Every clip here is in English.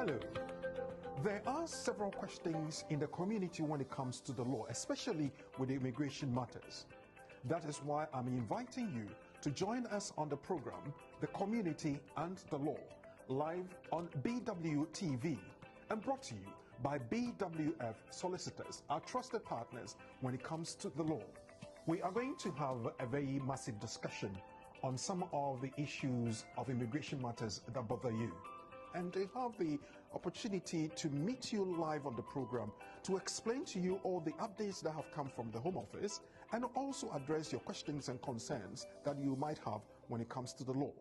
Hello. There are several questions in the community when it comes to the law, especially with immigration matters. That is why I'm inviting you to join us on the program, The Community and the Law, live on BWTV and brought to you by BWF Solicitors, our trusted partners when it comes to the law. We are going to have a very massive discussion on some of the issues of immigration matters that bother you. And they have the opportunity to meet you live on the program to explain to you all the updates that have come from the Home Office and also address your questions and concerns that you might have when it comes to the law.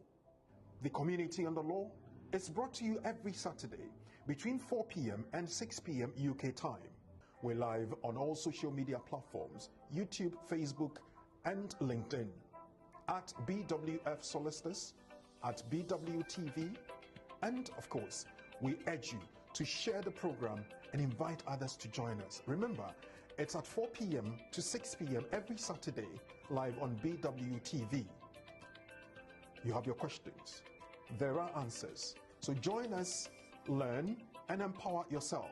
The Community and the Law is brought to you every Saturday between 4 p.m. and 6 p.m. UK time. We're live on all social media platforms, YouTube, Facebook, and LinkedIn, at BWF Solicitors, at BWTV, and of course, we urge you to share the program and invite others to join us. Remember, it's at 4 p.m. to 6 p.m. every Saturday, live on BWTV. You have your questions. There are answers. So join us, learn, and empower yourself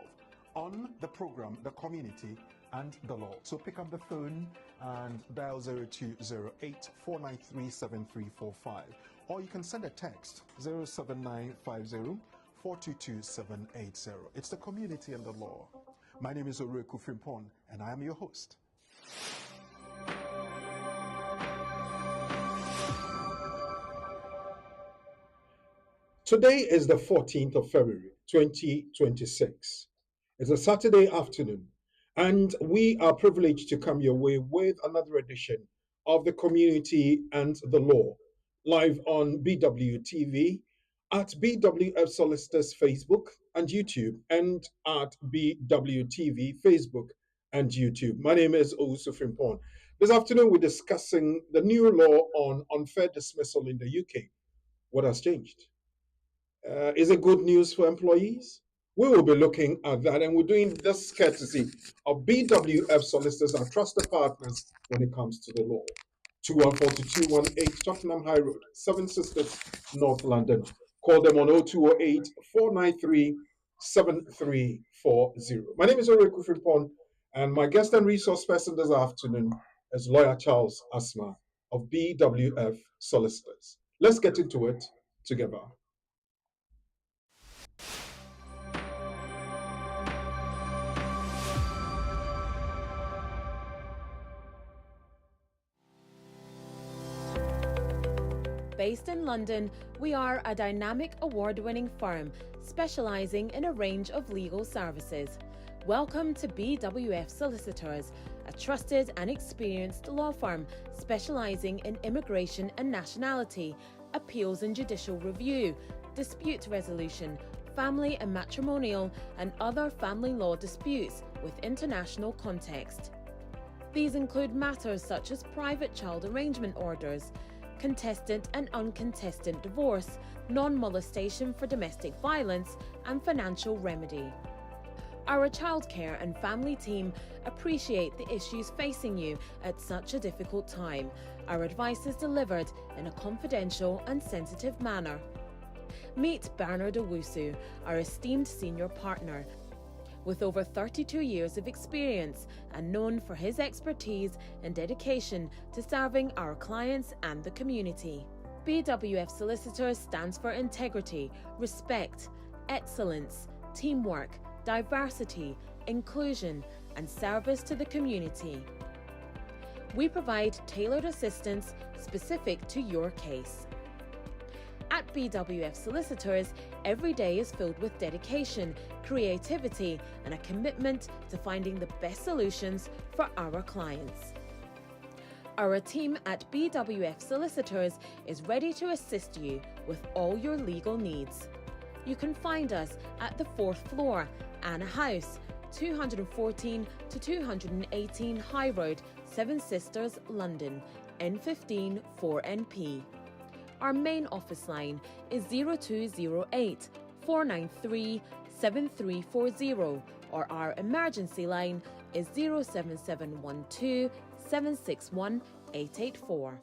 on the program, The Community and the Law. So pick up the phone and dial 0208 493 7345. Or you can send a text 07950 422 780. It's The Community and the Law. My name is Oreku Frimpong, and I am your host. Today is the 14th of February, 2026. It's a Saturday afternoon, and we are privileged to come your way with another edition of The Community and the Law, live on BWTV, at BWF Solicitors Facebook and YouTube, and at BWTV Facebook and YouTube. My name is Owusu Frimpong. This afternoon, we're discussing the new law on unfair dismissal in the UK. What has changed? Is it good news for employees? We will be looking at that, and we're doing this courtesy of BWF Solicitors, our trusted partners when it comes to the law. 214218 Tottenham High Road, Seven Sisters, North London. Call them on 0208 493 7340. My name is Oreku Frimpong, and my guest and resource person this afternoon is lawyer Charles Asma of BWF Solicitors. Let's get into it together. Based in London, we are a dynamic award-winning firm specialising in a range of legal services. Welcome to BWF Solicitors, a trusted and experienced law firm specialising in immigration and nationality, appeals and judicial review, dispute resolution, family and matrimonial, and other family law disputes with international context. These include matters such as private child arrangement orders, contestant and uncontested divorce, non-molestation for domestic violence, and financial remedy. Our childcare and family team appreciate the issues facing you at such a difficult time. Our advice is delivered in a confidential and sensitive manner. Meet Bernard Owusu, our esteemed senior partner, with over 32 years of experience and known for his expertise and dedication to serving our clients and the community. BWF Solicitors stands for integrity, respect, excellence, teamwork, diversity, inclusion, and service to the community. We provide tailored assistance specific to your case. At BWF Solicitors, every day is filled with dedication, creativity, and a commitment to finding the best solutions for our clients. Our team at BWF Solicitors is ready to assist you with all your legal needs. You can find us at the 4th floor, Anna House, 214 to 218 High Road, Seven Sisters, London, N15 4NP. Our main office line is 0208 493 7340, or our emergency line is 07712 761 884.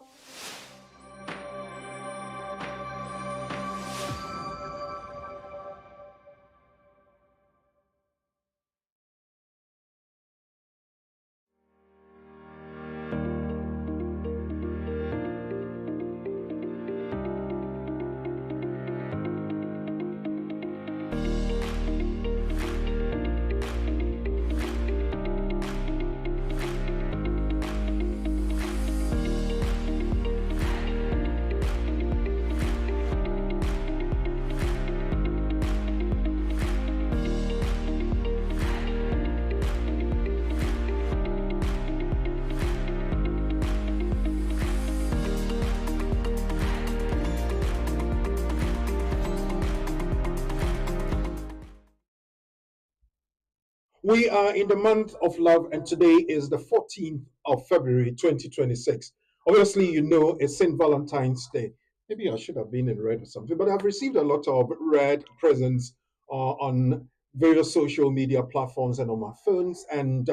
We are in the month of love, and today is the 14th of February 2026. Obviously, you know it's St. Valentine's Day. Maybe I should have been in red or something, but I've received a lot of red presents on various social media platforms and on my phones, and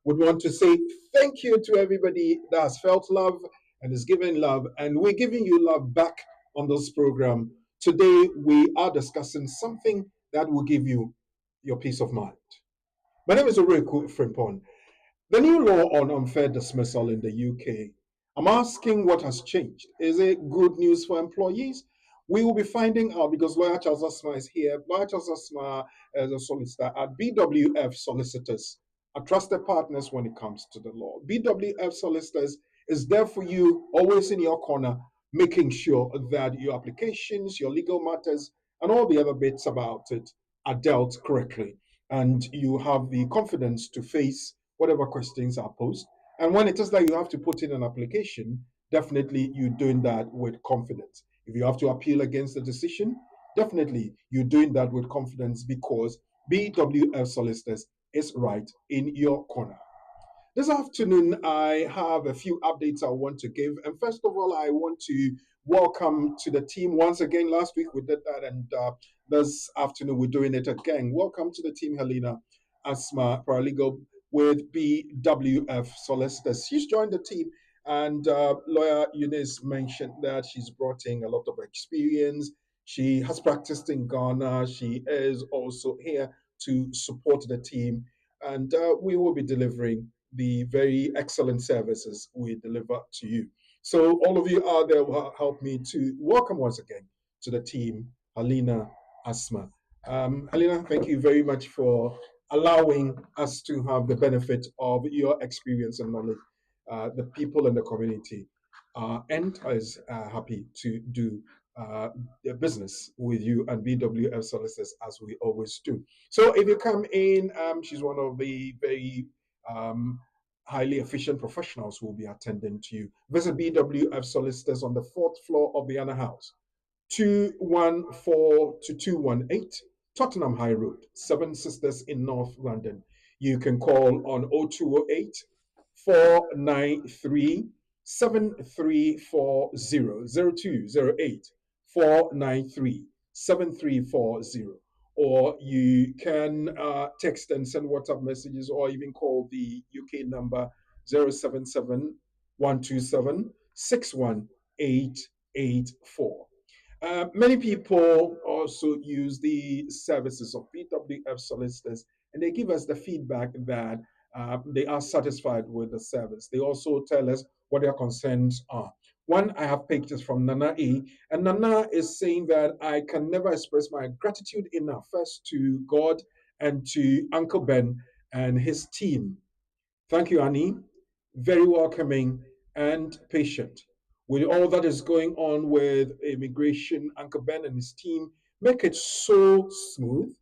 would want to say thank you to everybody that has felt love and is giving love, and we're giving you love back on this program. Today, we are discussing something that will give you your peace of mind. My name is Oreku Frimpon. The new law on unfair dismissal in the UK. I'm asking what has changed. Is it good news for employees? We will be finding out because Lawyer Charles Asma is here. Lawyer Charles Asma is a solicitor at BWF Solicitors, a trusted partners when it comes to the law. BWF Solicitors is there for you, always in your corner, making sure that your applications, your legal matters, and all the other bits about it are dealt correctly. And you have the confidence to face whatever questions are posed. And when it is that you have to put in an application, definitely you're doing that with confidence. If you have to appeal against the decision, definitely you're doing that with confidence because BWF Solicitors is right in your corner. This afternoon, I have a few updates I want to give. And first of all, I want to welcome to the team once again. Last week we did that, and this afternoon we're doing it again. Welcome to the team, Helena Asma, paralegal with BWF Solicitors. She's joined the team, and lawyer Eunice mentioned that she's brought in a lot of experience. She has practiced in Ghana. She is also here to support the team, and we will be delivering the very excellent services we deliver to you. So, all of you out there will help me to welcome once again to the team, Halina Asma. Halina, thank you very much for allowing us to have the benefit of your experience and knowledge. The people in the community and is happy to do the business with you and BWF Solicitors as we always do. So if you come in, she's one of the very um, highly efficient professionals who will be attending to you. Visit BWF Solicitors on the fourth floor of the Anna House, 214 to 218 Tottenham High Road, Seven Sisters in North London. You can call on 0208 493 7340 0208 493 7340, or you can text and send WhatsApp messages or even call the UK number 077 127 61884. Many people also use the services of BWF solicitors, and they give us the feedback that they are satisfied with the service. They also tell us what their concerns are. One I have picked is from Nana A, and Nana is saying that I can never express my gratitude enough, first to God and to Uncle Ben and his team. Thank you, Annie. Very welcoming and patient. With all that is going on with immigration, Uncle Ben and his team make it so smooth.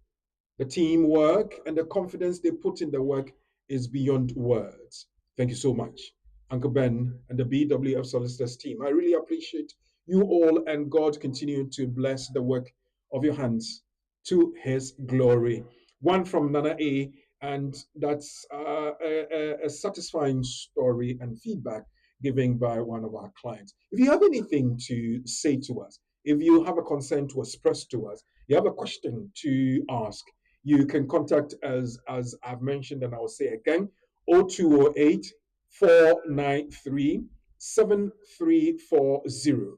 The teamwork and the confidence they put in the work is beyond words. Thank you so much, Uncle Ben and the BWF Solicitors team. I really appreciate you all, and God continue to bless the work of your hands to His glory. One from Nana A, and that's a satisfying story and feedback given by one of our clients. If you have anything to say to us, if you have a concern to express to us, you have a question to ask, you can contact us, as I've mentioned, and I'll say again, 0208 493 7340.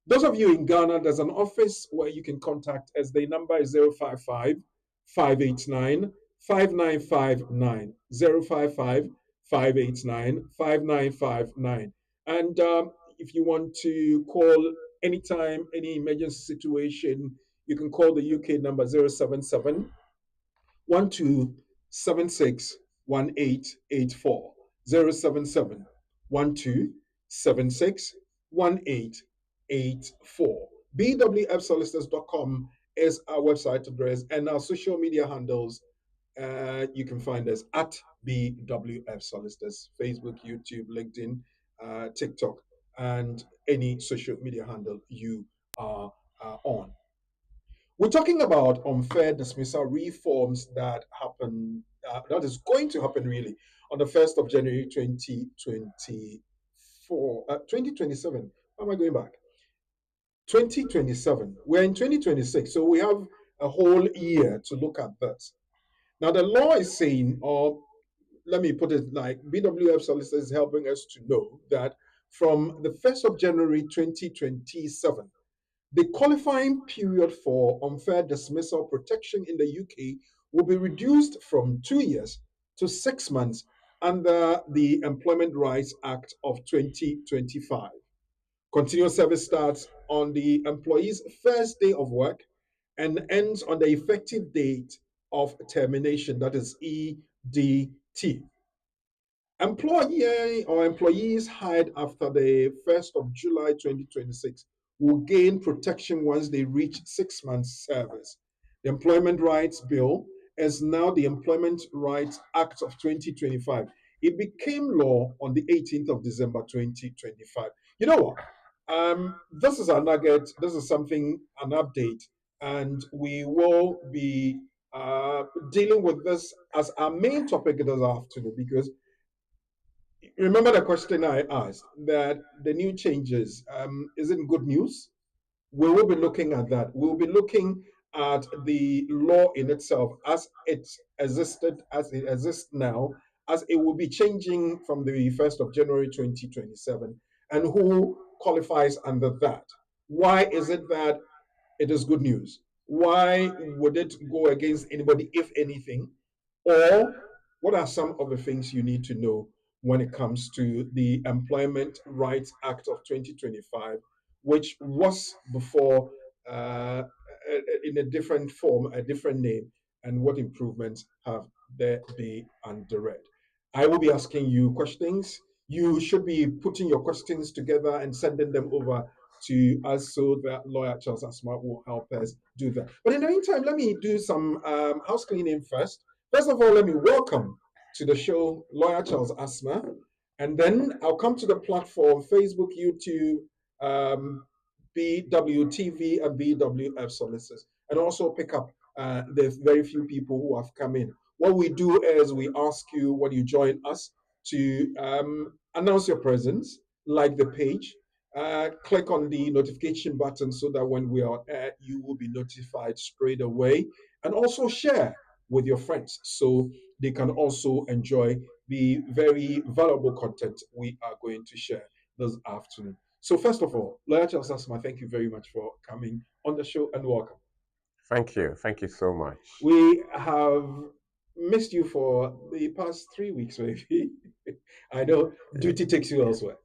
Those of you in Ghana, there's an office where you can contact us. The number is 055 589 5959. 055 589 5959. And if you want to call anytime, any emergency situation, you can call the UK number 077 1276 1884. 077 1276 1884. BWFsolicitors.com is our website address, and our social media handles. You can find us at BWF Solicitors, Facebook, YouTube, LinkedIn, TikTok, and any social media handle you are on. We're talking about unfair dismissal reforms that that is going to happen really on the 1st of January 2024, 2027. How am I going back? 2027. We're in 2026, so we have a whole year to look at this. Now, the law is saying, or let me put it like BWF Solicitor is helping us to know that from the 1st of January 2027, the qualifying period for unfair dismissal protection in the UK will be reduced from 2 years to 6 months under the Employment Rights Act of 2025. Continuous service starts on the employee's first day of work and ends on the effective date of termination, that is EDT. Employee or employees hired after the 1st of July 2026 will gain protection once they reach 6 months service. The Employment Rights Bill is now the Employment Rights Act of 2025. It became law on the 18th of December 2025. You know what? This is a nugget, this is something, an update, and we will be dealing with this as our main topic this afternoon because remember the question I asked that the new changes isn't good news. We will be looking at that. We'll be looking at the law in itself as it existed, as it exists now, as it will be changing from the 1st of January 2027, and who qualifies under that. Why is it that it is good news? Why would it go against anybody, if anything? Or what are some of the things you need to know when it comes to the Employment Rights Act of 2025, which was before in a different form, a different name, and what improvements have there been under it? I will be asking you questions. You should be putting your questions together and sending them over to us so that lawyer Charles Asma will help us do that. But in the meantime, let me do some house cleaning first. First of all, let me welcome to the show lawyer Charles Asma, and then I'll come to the platform Facebook, YouTube, um, BWTV, and BWF Solicitors, and also pick up the very few people who have come in. What we do is we ask you when you join us to announce your presence, like the page, click on the notification button so that when we are air, you will be notified straight away, and also share with your friends so they can also enjoy the very valuable content we are going to share this afternoon. So, first of all, Lawyer Charles Asma, thank you very much for coming on the show and welcome. Thank you. Thank you so much. We have missed you for the past 3 weeks, maybe. I know duty takes you elsewhere.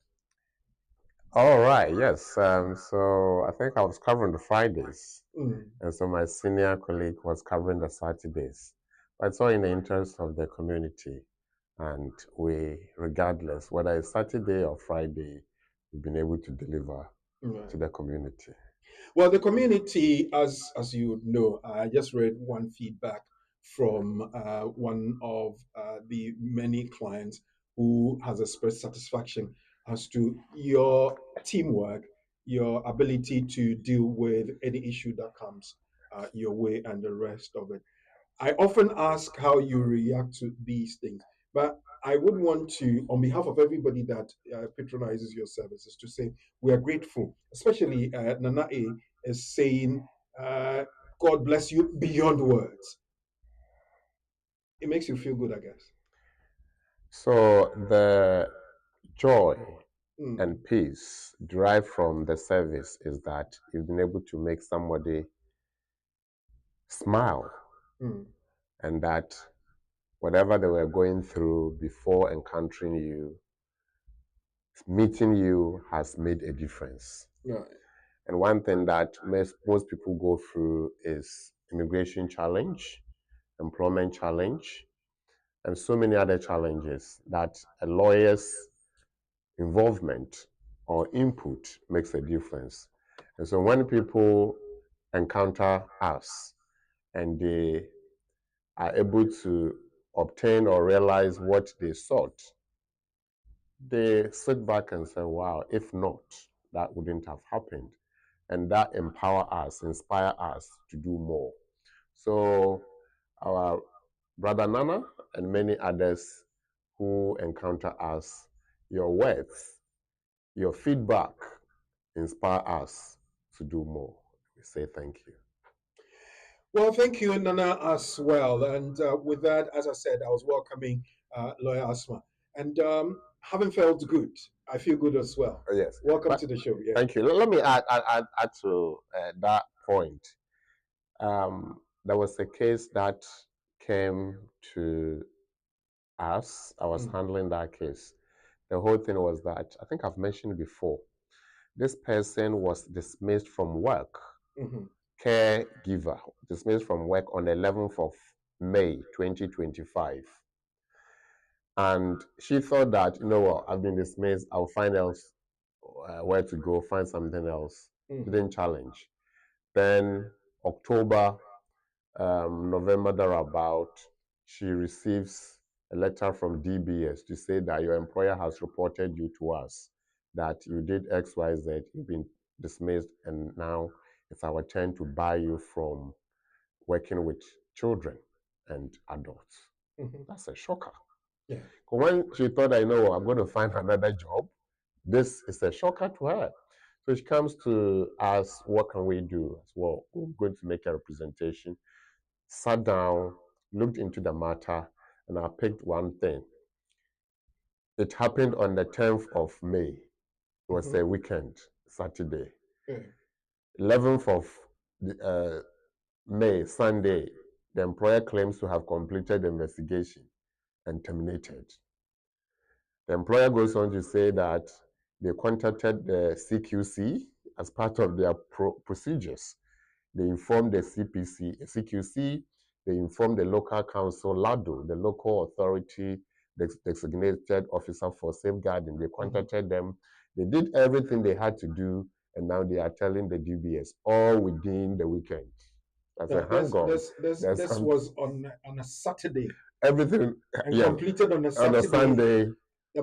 All right. Yes. So I think I was covering the Fridays, Mm. and so my senior colleague was covering the Saturdays. But it's all in the interest of the community, and we, regardless whether it's Saturday or Friday, we've been able to deliver to the community. Well, the community, as you know, I just read one feedback from one of the many clients who has expressed satisfaction as to your teamwork, your ability to deal with any issue that comes your way, and the rest of it. I often ask how you react to these things, but I would want to, on behalf of everybody that patronizes your services, to say we are grateful. Especially Nana A is saying, God bless you beyond words. It makes you feel good, I guess. So the joy and peace derived from the service is that you've been able to make somebody smile, and that whatever they were going through before encountering you, meeting you has made a difference. Right. And one thing that most people go through is immigration challenge, employment challenge, and so many other challenges that a lawyer's involvement or input makes a difference. And so when people encounter us and they are able to obtain or realize what they sought, they sit back and say, wow, if not, that wouldn't have happened. and that empower us, inspire us to do more. So our brother Nana and many others who encounter us, your words, your feedback inspire us to do more. We say thank you. Well, thank you, Nana, as well. And with that, as I said, I was welcoming Lawyer Asma. And having felt good, I feel good as well. Yes. Welcome to the show. Yeah. Thank you. Let me add to that point. There was a case that came to us. I was handling that case. The whole thing was that, I think I've mentioned before, this person was dismissed from work, caregiver, dismissed from work on the 11th of May 2025. And she thought that, you know what, I've been dismissed, I'll find else where to go, find something else. Didn't challenge. Then October, November thereabout, she receives a letter from DBS to say that your employer has reported you to us, that you did X, Y, Z, you've been dismissed, and now it's our turn to bar you from working with children and adults. That's a shocker. Yeah. When she thought, I know, I'm going to find another job, this is a shocker to her. So she comes to us, what can we do? Well, we're going to make a representation. Sat down, looked into the matter, and I picked one thing. It happened on the 10th of May. It was a weekend, Saturday. 11th of May, Sunday, the employer claims to have completed the investigation and terminated. The employer goes on to say that they contacted the CQC as part of their procedures. They informed the CQC, they informed the local council, LADO, the local authority, the designated officer for safeguarding. They contacted them. They did everything they had to do, and now they are telling the DBS, all within the weekend. That's a hang on. This was on a Saturday. Everything completed on a Saturday. On a Sunday.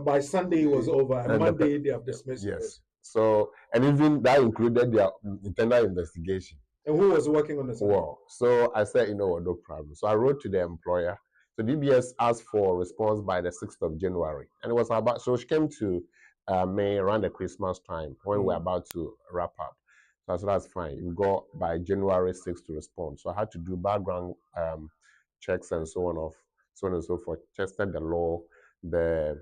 By Sunday it was over, and Monday they have dismissed the person. So, and even that included their internal investigation. And who was working on this? Well, so I said, you know what, no problem. So I wrote to the employer. So DBS asked for a response by the 6th of January. And it was about, so she came to May around the Christmas time when we're about to wrap up. So I said, that's fine. You got by January 6th to respond. So I had to do background checks and so on and so forth, tested the law, the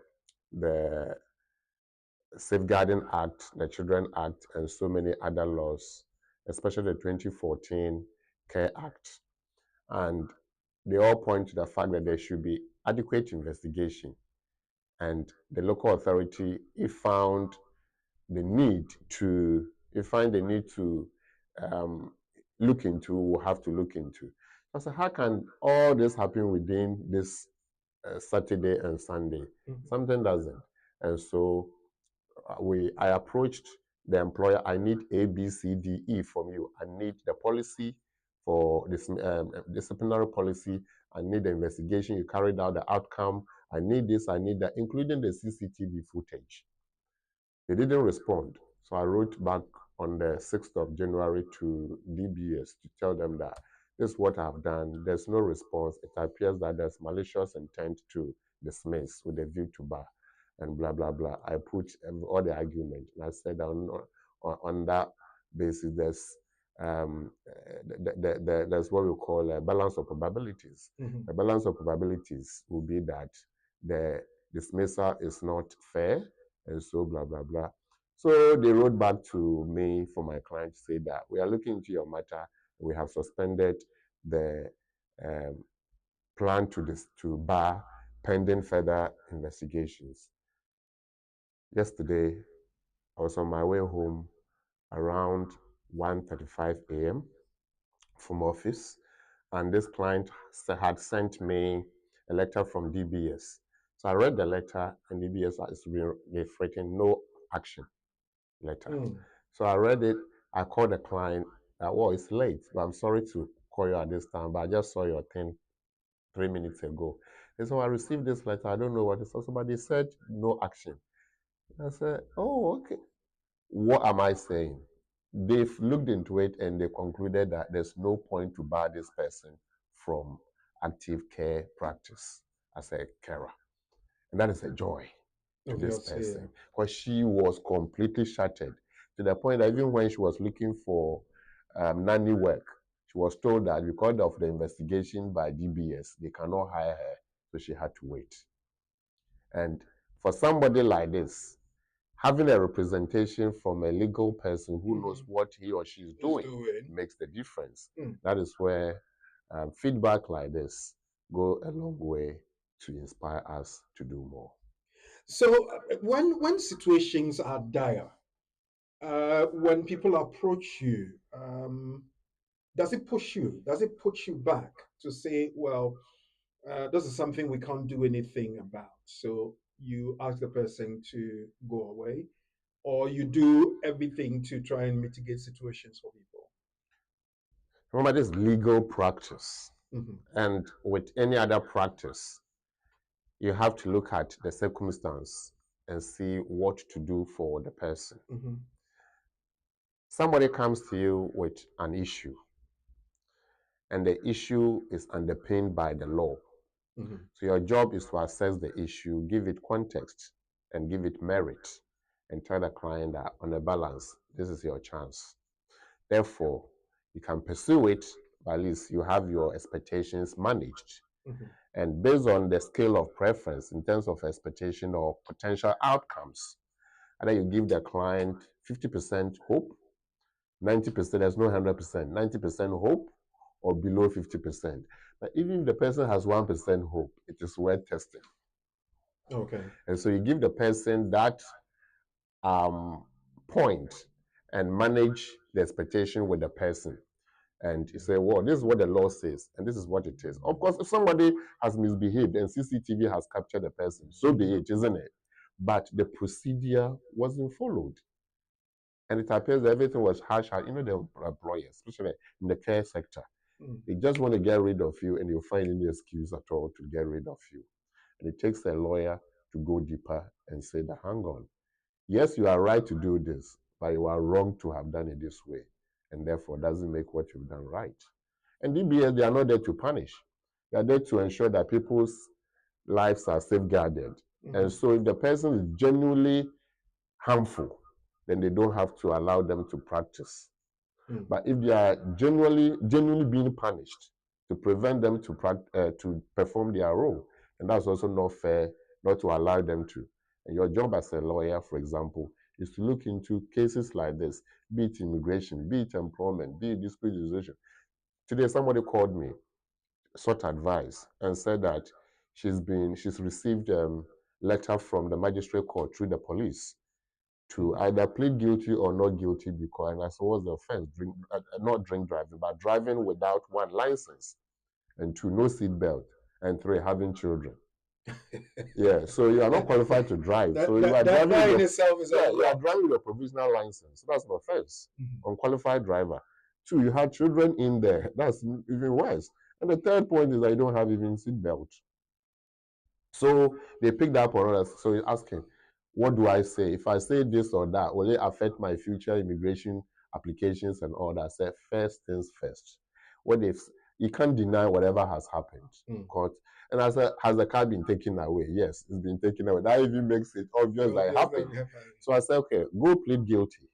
Safeguarding Act, the Children Act, and so many other laws, especially the 2014 Care Act. And they all point to the fact that there should be adequate investigation. And the local authority, if found the need to look into, will have to look into. I said, how can all this happen within this Saturday and Sunday? Something doesn't. And so I approached the employer. I need A, B, C, D, E from you. I need the policy for this disciplinary policy. I need the investigation you carried out, the outcome. I need this, I need that, including the CCTV footage. They didn't respond. So I wrote back on the 6th of January to DBS to tell them that this is what I've done. There's no response. It appears that there's malicious intent to dismiss with a view to bar and blah, blah, blah. I put all the argument. And I said on that basis, there's what we call a balance of probabilities. The balance of probabilities will be that the dismissal is not fair, and so blah, blah, blah. So they wrote back to me for my client to say that we are looking into your matter. We have suspended the plan to bar pending further investigations. Yesterday, I was on my way home around 1:35 a.m. from office, and this client had sent me a letter from DBS. So I read the letter, and DBS is reiterating no action letter. So I read it. I called the client. Well, it's late, but I'm sorry to call you at this time, but I just saw your thing 3 minutes ago. And so I received this letter. I don't know what it's also, but they said no action. I said, oh, okay. What am I saying? they've looked into it and they concluded that there's no point to bar this person from active care practice as a carer. And that is a joy to this person, because she was completely shattered to the point that even when she was looking for nanny work, she was told that because of the investigation by DBS, they cannot hire her, so she had to wait. And for somebody like this, having a representation from a legal person who knows what he or she is doing makes the difference. That is where feedback like this go a long way to inspire us to do more. So when situations are dire, when people approach you, does it push you? Does it put you back to say, well, this is something we can't do anything about? So you ask the person to go away, or you do everything to try and mitigate situations for people? Remember, this is legal practice. And with any other practice, you have to look at the circumstance and see what to do for the person. Somebody comes to you with an issue, and the issue is underpinned by the law. So your job is to assess the issue, give it context, and give it merit, and tell the client that on a balance, this is your chance. Therefore, you can pursue it, but at least you have your expectations managed. And based on the scale of preference in terms of expectation or potential outcomes, either you give the client 50% hope, 90%, there's no 100%, 90% hope, or below 50%. But even if the person has 1% hope, it is worth testing. And so you give the person that point and manage the expectation with the person. And you say, well, this is what the law says, and this is what it is. Of course, if somebody has misbehaved and CCTV has captured the person, so be it, isn't it? But the procedure wasn't followed. And it appears that everything was harsh. The employers, especially in the care sector, they just want to get rid of you, and you'll find any excuse at all to get rid of you. And it takes a lawyer to go deeper and say that, hang on, yes, you are right to do this, but you are wrong to have done it this way, and therefore doesn't make what you've done right. And DBS, they are not there to punish. They are there to ensure that people's lives are safeguarded. And so if the person is genuinely harmful, then they don't have to allow them to practice. But if they are genuinely being punished to prevent them to perform their role, and that's also not fair not to allow them to. And your job as a lawyer, for example, is to look into cases like this, be it immigration, be it employment, be it dispute resolution. Today, somebody called me, sought advice, and said that she's received a letter from the magistrate court through the police to either plead guilty or not guilty because, and I said, what's the offense? Not drink driving, but driving without 1, license, and 2, no seatbelt, and 3, having children. Yeah, so you are not qualified to drive. So you are driving in itself is you are driving your provisional license. So that's an offense. Unqualified driver. 2, you have children in there. That's even worse. And the third point is that you don't have even seatbelt. So they picked up on us. So you're asking, what do I say? If I say this or that, will it affect my future immigration applications and all that? I said, first things first. What if you can't deny whatever has happened? And I said, has the car been taken away? Yes, it's been taken away. That even makes it obvious that it happened. So I said, okay, go plead guilty.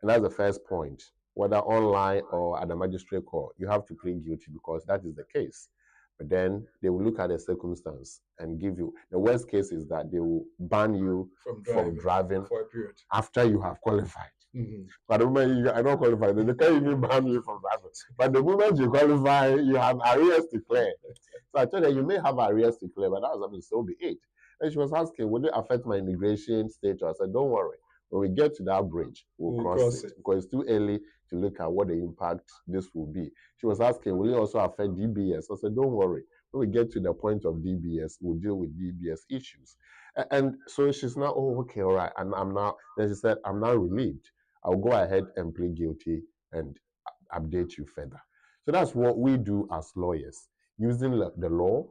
And that's the first point. Whether online or at the magistrate court, you have to plead guilty because that is the case. But then they will look at the circumstance and give you, the worst case is that they will ban you from driving for a period after you have qualified. But the moment I don't qualify, they can't even ban you from driving. But the moment you qualify, you have arrears to clear. So I told her, you may have arrears to clear, but that was something, so be it. And she was asking, would it affect my immigration status? I said, don't worry. When we get to that bridge, we'll cross it because it's too early to look at what the impact this will be. She was asking, will it also affect DBS? I said, don't worry. When we get to the point of DBS, we'll deal with DBS issues. And so she's now, oh, okay, all right. And then she said, I'm now relieved. I'll go ahead and plead guilty and update you further. So that's what we do as lawyers, using the law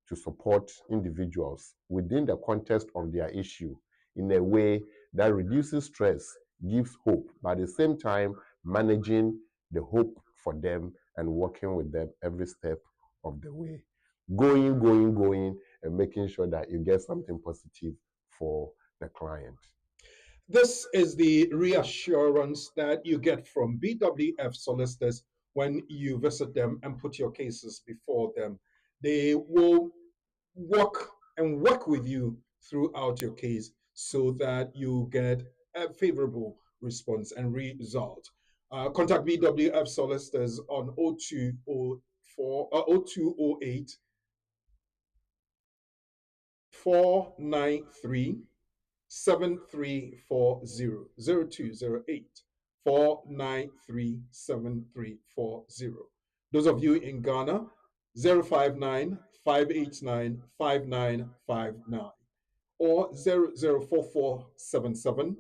to support individuals within the context of their issue in a way that reduces stress, gives hope, but at the same time managing the hope for them and working with them every step of the way. Going, and making sure that you get something positive for the client. This is the reassurance that you get from BWF solicitors when you visit them and put your cases before them. They will work with you throughout your case so that you get a favorable response and result. Contact BWF solicitors on 0208 493 7340 0208 493 7340. Those of you in Ghana, 059 589 5959 or 004477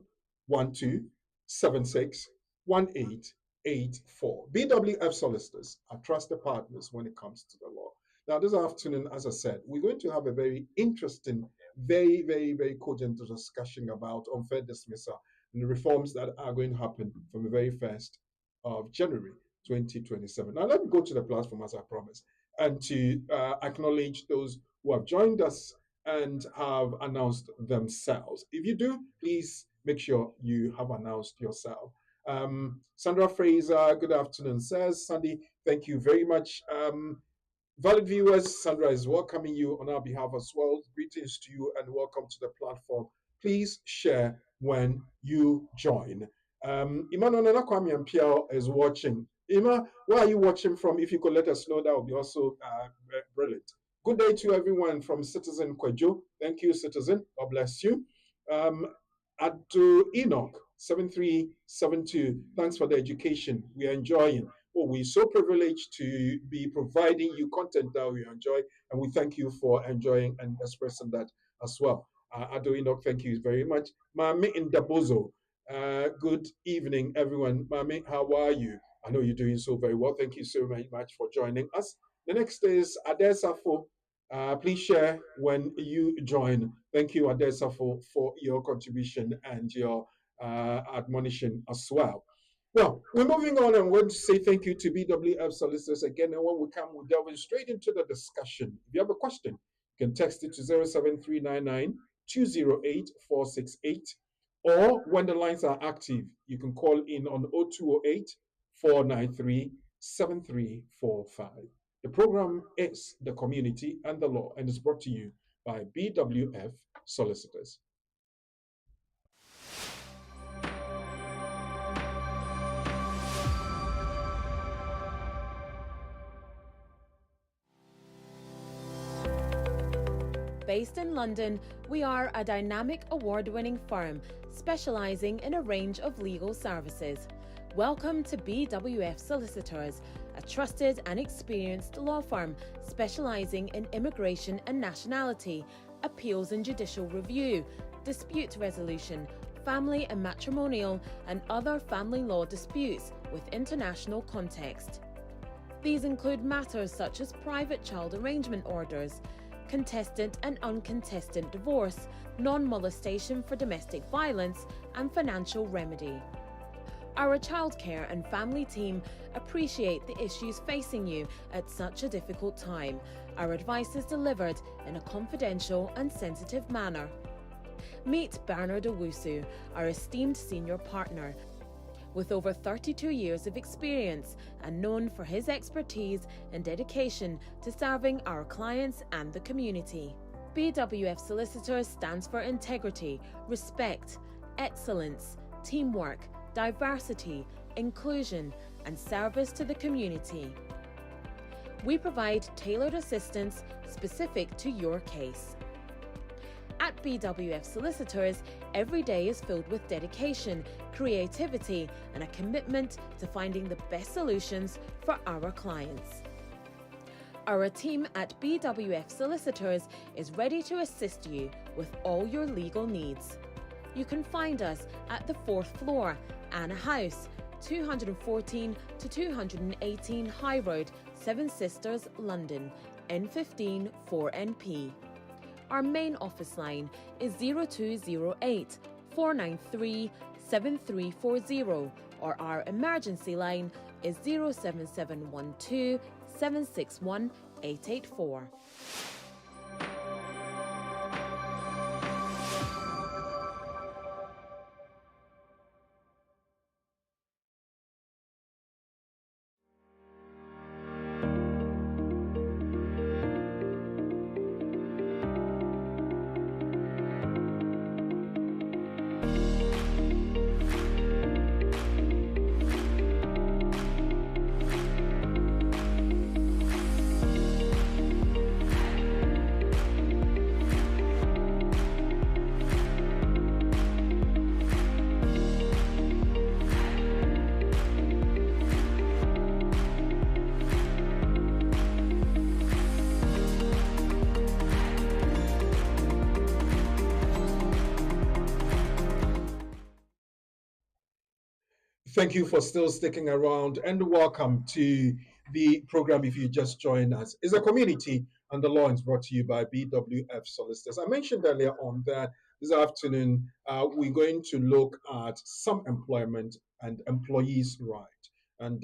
12761884. BWF solicitors are trusted partners when it comes to the law. Now, this afternoon, as I said, we're going to have a very interesting, very cogent discussion about unfair dismissal and the reforms that are going to happen from the very 1st of January 2027. Now, let me go to the platform as I promised and to acknowledge those who have joined us and have announced themselves. If you do, please make sure you have announced yourself. Sandra Fraser, good afternoon, says, Sandy, thank you very much. Valid viewers, Sandra is welcoming you on our behalf as well. Greetings to you and welcome to the platform. Please share when you join. Emmanuel Kwame Mpiao is watching. Ima, where are you watching from? If you could let us know, that would be also brilliant. Good day to everyone from Citizen Kwejo. Thank you, Citizen. God bless you. Adu Enoch, 7372. Thanks for the education. We are enjoying. Oh, we're so privileged to be providing you content that we enjoy, and we thank you for enjoying and expressing that as well. Adu Enoch, thank you very much. Mami Ndabozo, good evening, everyone. Mami, how are you? I know you're doing so very well. Thank you so very much for joining us. The next is Adesafo. Please share when you join. Thank you, Adesafo, for your contribution and your admonition as well. Well, we're moving on and want to say thank you to BWF solicitors again. And when we come, we're delving straight into the discussion. If you have a question, you can text it to 07399 208 468. Or when the lines are active, you can call in on 0208 493 7345. The program is The Community and the Law and is brought to you by BWF Solicitors. Based in London, we are a dynamic award-winning firm specialising in a range of legal services. Welcome to BWF Solicitors, a trusted and experienced law firm specialising in immigration and nationality, appeals and judicial review, dispute resolution, family and matrimonial, and other family law disputes with international context. These include matters such as private child arrangement orders, contested and uncontested divorce, non-molestation for domestic violence, and financial remedy. Our childcare and family team appreciate the issues facing you at such a difficult time. Our advice is delivered in a confidential and sensitive manner. Meet Bernard Owusu, our esteemed senior partner. With over 32 years of experience and known for his expertise and dedication to serving our clients and the community. BWF Solicitors stands for integrity, respect, excellence, teamwork, diversity, inclusion, and service to the community. We provide tailored assistance specific to your case. At BWF Solicitors, every day is filled with dedication, creativity, and a commitment to finding the best solutions for our clients. Our team at BWF Solicitors is ready to assist you with all your legal needs. You can find us at the 4th floor, Anna House, 214 to 218 High Road, Seven Sisters, London, N15 4NP. Our main office line is 0208 493 7340, or our emergency line is 07712 761 884. Thank you for still sticking around and welcome to the program. If you just joined us, it's a community and the law is brought to you by BWF Solicitors. I mentioned earlier on that this afternoon we're going to look at some employment and employees' right. And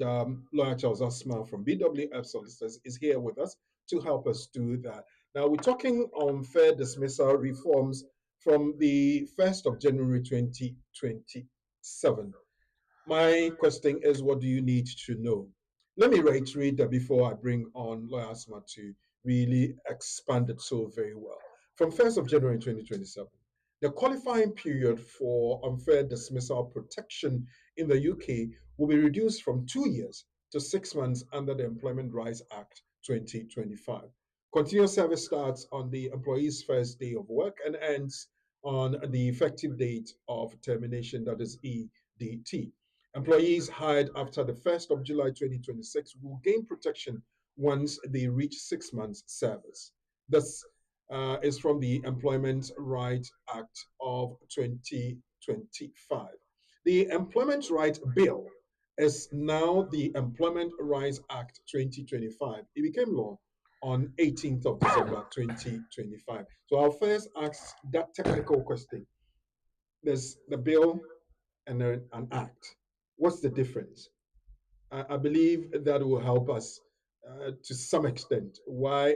Lawyer Charles Asma from BWF Solicitors is here with us to help us do that. Now we're talking on fair dismissal reforms from the 1st of January 2027. My question is, what do you need to know? Let me reiterate that before I bring on Lawyer Asma to really expand it so very well. From 1st of January 2027, the qualifying period for unfair dismissal protection in the UK will be reduced from 2 years to 6 months under the Employment Rights Act 2025. Continuous service starts on the employee's first day of work and ends on the effective date of termination, that is EDT. Employees hired after the 1st of July 2026 will gain protection once they reach 6 months service. This is from the Employment Rights Act of 2025. The Employment Rights Bill is now the Employment Rights Act 2025. It became law on 18th of December 2025. So I'll first ask that technical question. There's the bill and an act. What's the difference? I believe that will help us to some extent. Why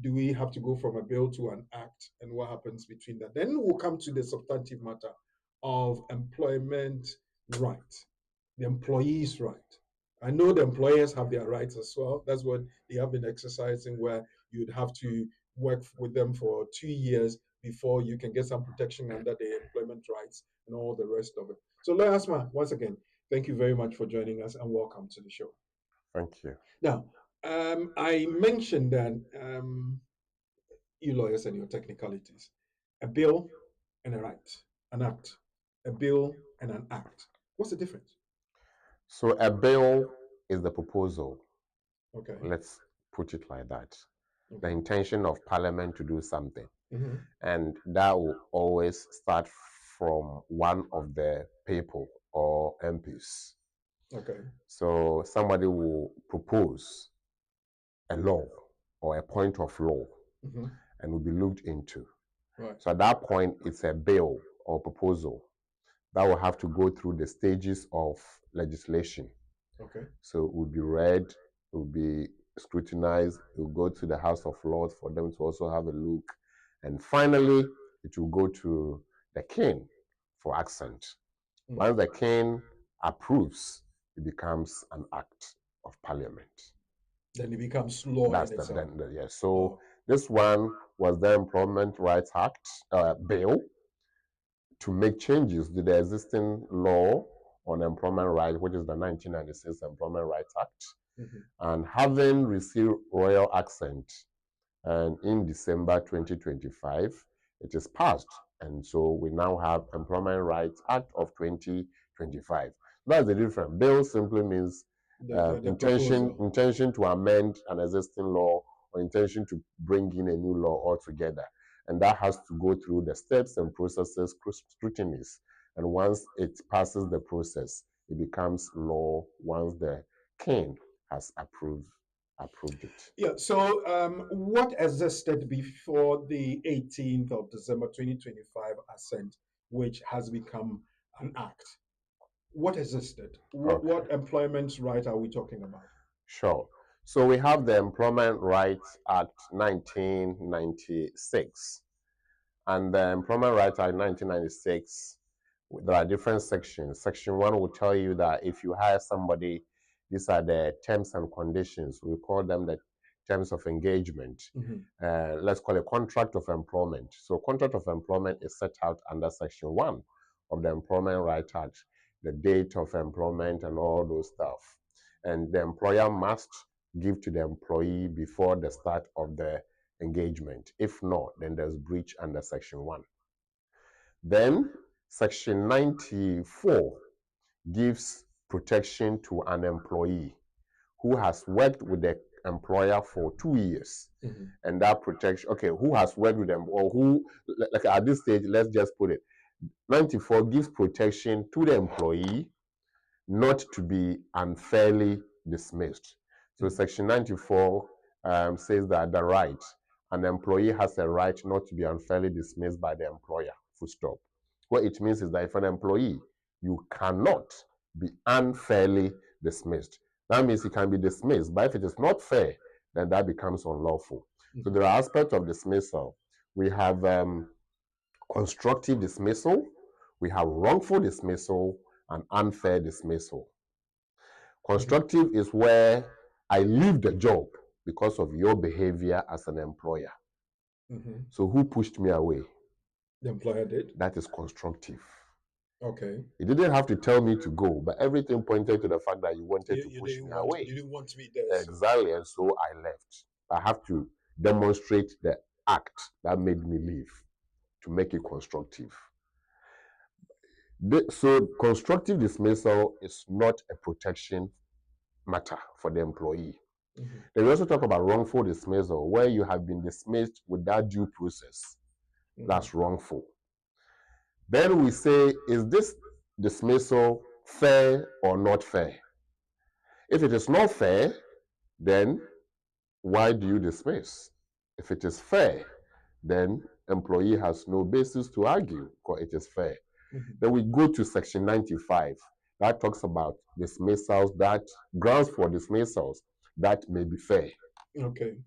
do we have to go from a bill to an act, and what happens between that? Then we'll come to the substantive matter of employment right, the employee's right. I know the employers have their rights as well. That's what they have been exercising, where you'd have to work with them for 2 years before you can get some protection under the employment rights and all the rest of it. So, Lawyer Asma, once again, thank you very much for joining us and welcome to the show. Thank you. Now, I mentioned that you lawyers and your technicalities, a bill and a right, an act, a bill and an act. What's the difference? So a bill is the proposal. Okay. Let's put it like that. Okay. The intention of Parliament to do something. Mm-hmm. And that will always start from one of the people or MPs. Okay. So somebody will propose a law or a point of law, Mm-hmm. and will be looked into. Right. So at that point, it's a bill or proposal that will have to go through the stages of legislation. Okay. So it will be read, it will be scrutinized, it will go to the House of Lords for them to also have a look. And finally, it will go to the King for accent. Mm. Once the King approves, it becomes an act of Parliament. Then it becomes law. That's in itself. yeah. So this one was the Employment Rights Act bill to make changes to the existing law on employment rights, which is the 1996 Employment Rights Act. Mm-hmm. And having received royal assent, and in December 2025, it is passed. And so we now have Employment Rights Act of 2025. That's the difference. Bill simply means The intention to amend an existing law or intention to bring in a new law altogether. And that has to go through the steps and processes, scrutinies. And once it passes the process, it becomes law once the King has approved it. Yeah, so what existed before the 18th of December 2025 assent, which has become an act? what existed? Okay. What employment right are we talking about? Sure. So we have the Employment Rights Act 1996. And the Employment Rights Act 1996, there are different sections. Section 1 will tell you that if you hire somebody, these are the terms and conditions. We call them the terms of engagement. Let's call it contract of employment. So contract of employment is set out under Section 1 of the Employment Rights Act, the date of employment and all those stuff. And the employer must give to the employee before the start of the engagement. If not, then there's breach under Section 1. Then Section 94 gives protection to an employee who has worked with the employer for 2 years. And that protection, okay, who has worked with them, or who, like at this stage, let's just put it, 94 gives protection to the employee not to be unfairly dismissed. So Section 94 says that the right, an employee has a right not to be unfairly dismissed by the employer, full stop. What it means is that if an employee, you cannot be unfairly dismissed. That means he can be dismissed, but if it is not fair, then that becomes unlawful. So there are aspects of dismissal. We have constructive dismissal, we have wrongful dismissal, and unfair dismissal. Constructive is where I leave the job because of your behavior as an employer. So who pushed me away? The employer did. That is constructive. Okay. You didn't have to tell me to go, but everything pointed to the fact that you wanted to push me away. You didn't want me there. Exactly, and so I left. I have to demonstrate the act that made me leave to make it constructive. So constructive dismissal is not a protection matter for the employee. Then we also talk about wrongful dismissal, where you have been dismissed without due process. That's wrongful. Then we say, is this dismissal fair or not fair? If it is not fair, then why do you dismiss? If it is fair, then employee has no basis to argue because it is fair. Then we go to Section 95. That talks about dismissals, that grounds for dismissals that may be fair. Okay.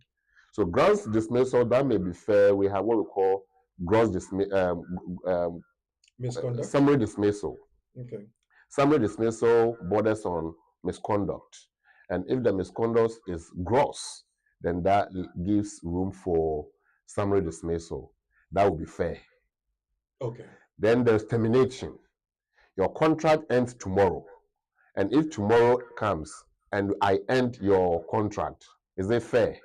So grounds dismissal that may be fair, we have what we call gross misconduct. Summary dismissal. Okay. Summary dismissal borders on misconduct. And if the misconduct is gross, then that gives room for summary dismissal. That would be fair. Okay. Then there's termination. Your contract ends tomorrow. And if tomorrow comes and I end your contract, is it fair?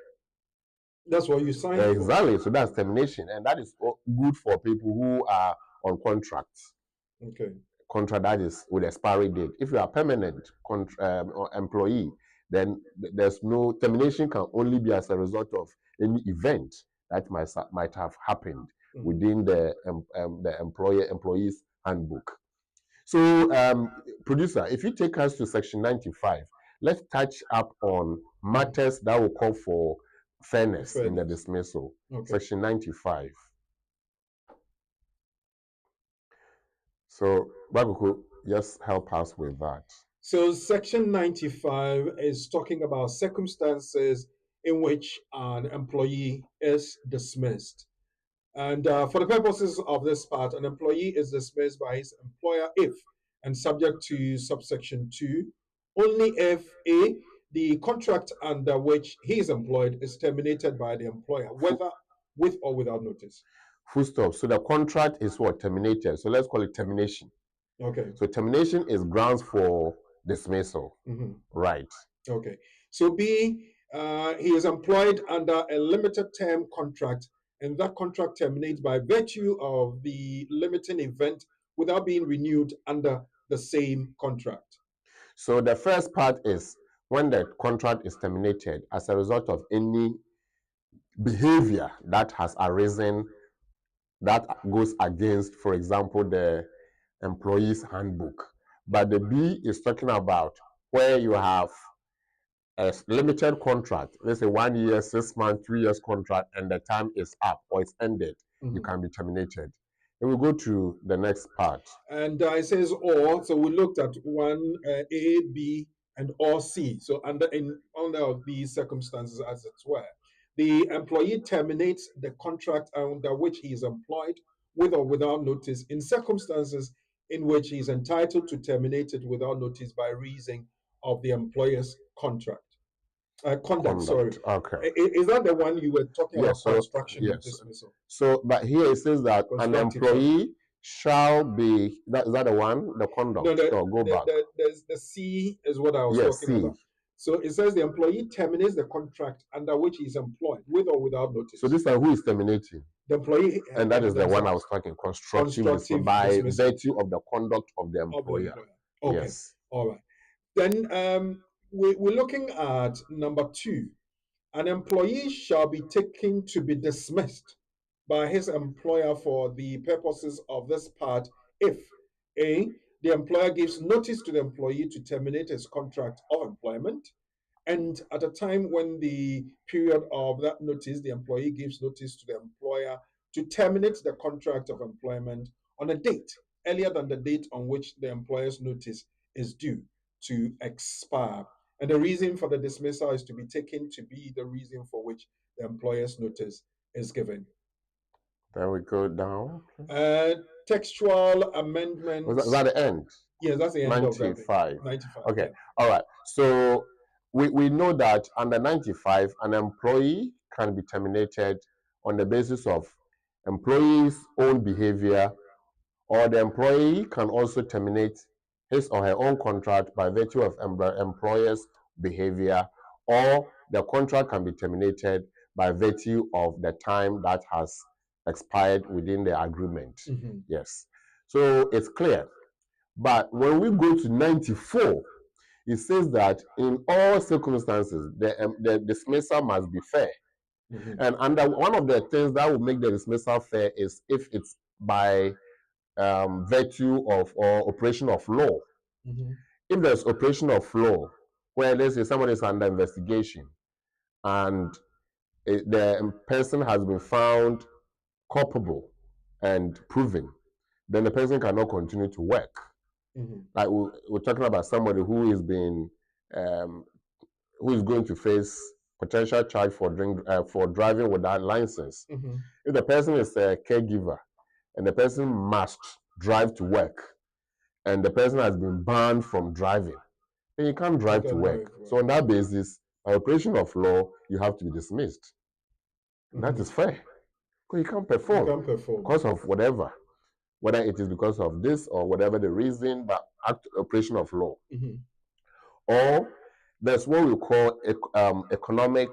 That's what you signed Exactly. So that's termination. And that is good for people who are on contracts. Okay. Contract that is with expiry date. If you are a permanent employee, then there's no termination, can only be as a result of any event that might have happened within the employee's handbook. So, producer, if you take us to Section 95, let's touch up on matters that will call for fairness in the dismissal. Okay. Section 95. So, Baguku, just help us with that. So, Section 95 is talking about circumstances in which an employee is dismissed. And for the purposes of this part, an employee is dismissed by his employer if, and subject to subsection 2, only if A, the contract under which he is employed is terminated by the employer, whether with or without notice. Full stop. So the contract is what? Terminated. So let's call it termination. Okay. So termination is grounds for dismissal. Right. Okay. So B, he is employed under a limited term contract, and that contract terminates by virtue of the limiting event without being renewed under the same contract. So the first part is when the contract is terminated as a result of any behavior that has arisen that goes against, for example, the employee's handbook. But the B is talking about where you have a limited contract, let's say 1 year, 6 months, 3 years contract, and the time is up or it's ended, you can be terminated. And we go to the next part. And it says or, so we looked at one A, B, and or C. So under of these circumstances, as it were, the employee terminates the contract under which he is employed with or without notice in circumstances in which he is entitled to terminate it without notice by reason of the employer's conduct. Sorry. Okay. Is that the one you were talking about? So, Construction yes. dismissal. So, but here it says that an employee shall be, is that the one? The conduct? No, go back. There's the C is what I was talking about. So it says the employee terminates the contract under which he is employed with or without notice. So this is who is terminating? The employee. And that is the one I was talking, constructive dismissal by virtue of the conduct of the employer. Okay. Yes. All right. Then we're looking at number 2. An employee shall be taken to be dismissed by his employer for the purposes of this part if A, the employer gives notice to the employee to terminate his contract of employment, and at a time when the period of that notice, the employee gives notice to the employer to terminate the contract of employment on a date earlier than the date on which the employer's notice is due to expire. And the reason for the dismissal is to be taken to be the reason for which the employer's notice is given. Then we go down. Textual amendments. Was that the end? Yes, that's the end 95. of 95. Okay. All right. So we know that under 95, an employee can be terminated on the basis of employee's own behavior, or the employee can also terminate his or her own contract by virtue of employer's behavior, or the contract can be terminated by virtue of the time that has expired within the agreement. Mm-hmm. Yes. So it's clear. But when we go to 94, it says that in all circumstances, the dismissal must be fair. Mm-hmm. And under one of the things that will make the dismissal fair is if it's by virtue of or operation of law. Mm-hmm. If there's operation of law, where let's say somebody is under investigation and the person has been found culpable and proven, then the person cannot continue to work. Mm-hmm. Like we're talking about somebody who is being, who is going to face potential charge for driving without license. Mm-hmm. If the person is a caregiver and the person must drive to work, and the person has been banned from driving, then you can't drive to work. So on that basis, by operation of law, you have to be dismissed. Mm-hmm. That is fair. Because you can't perform because of whatever. Whether it is because of this or whatever the reason, but operation of law. Mm-hmm. Or there's what we call economic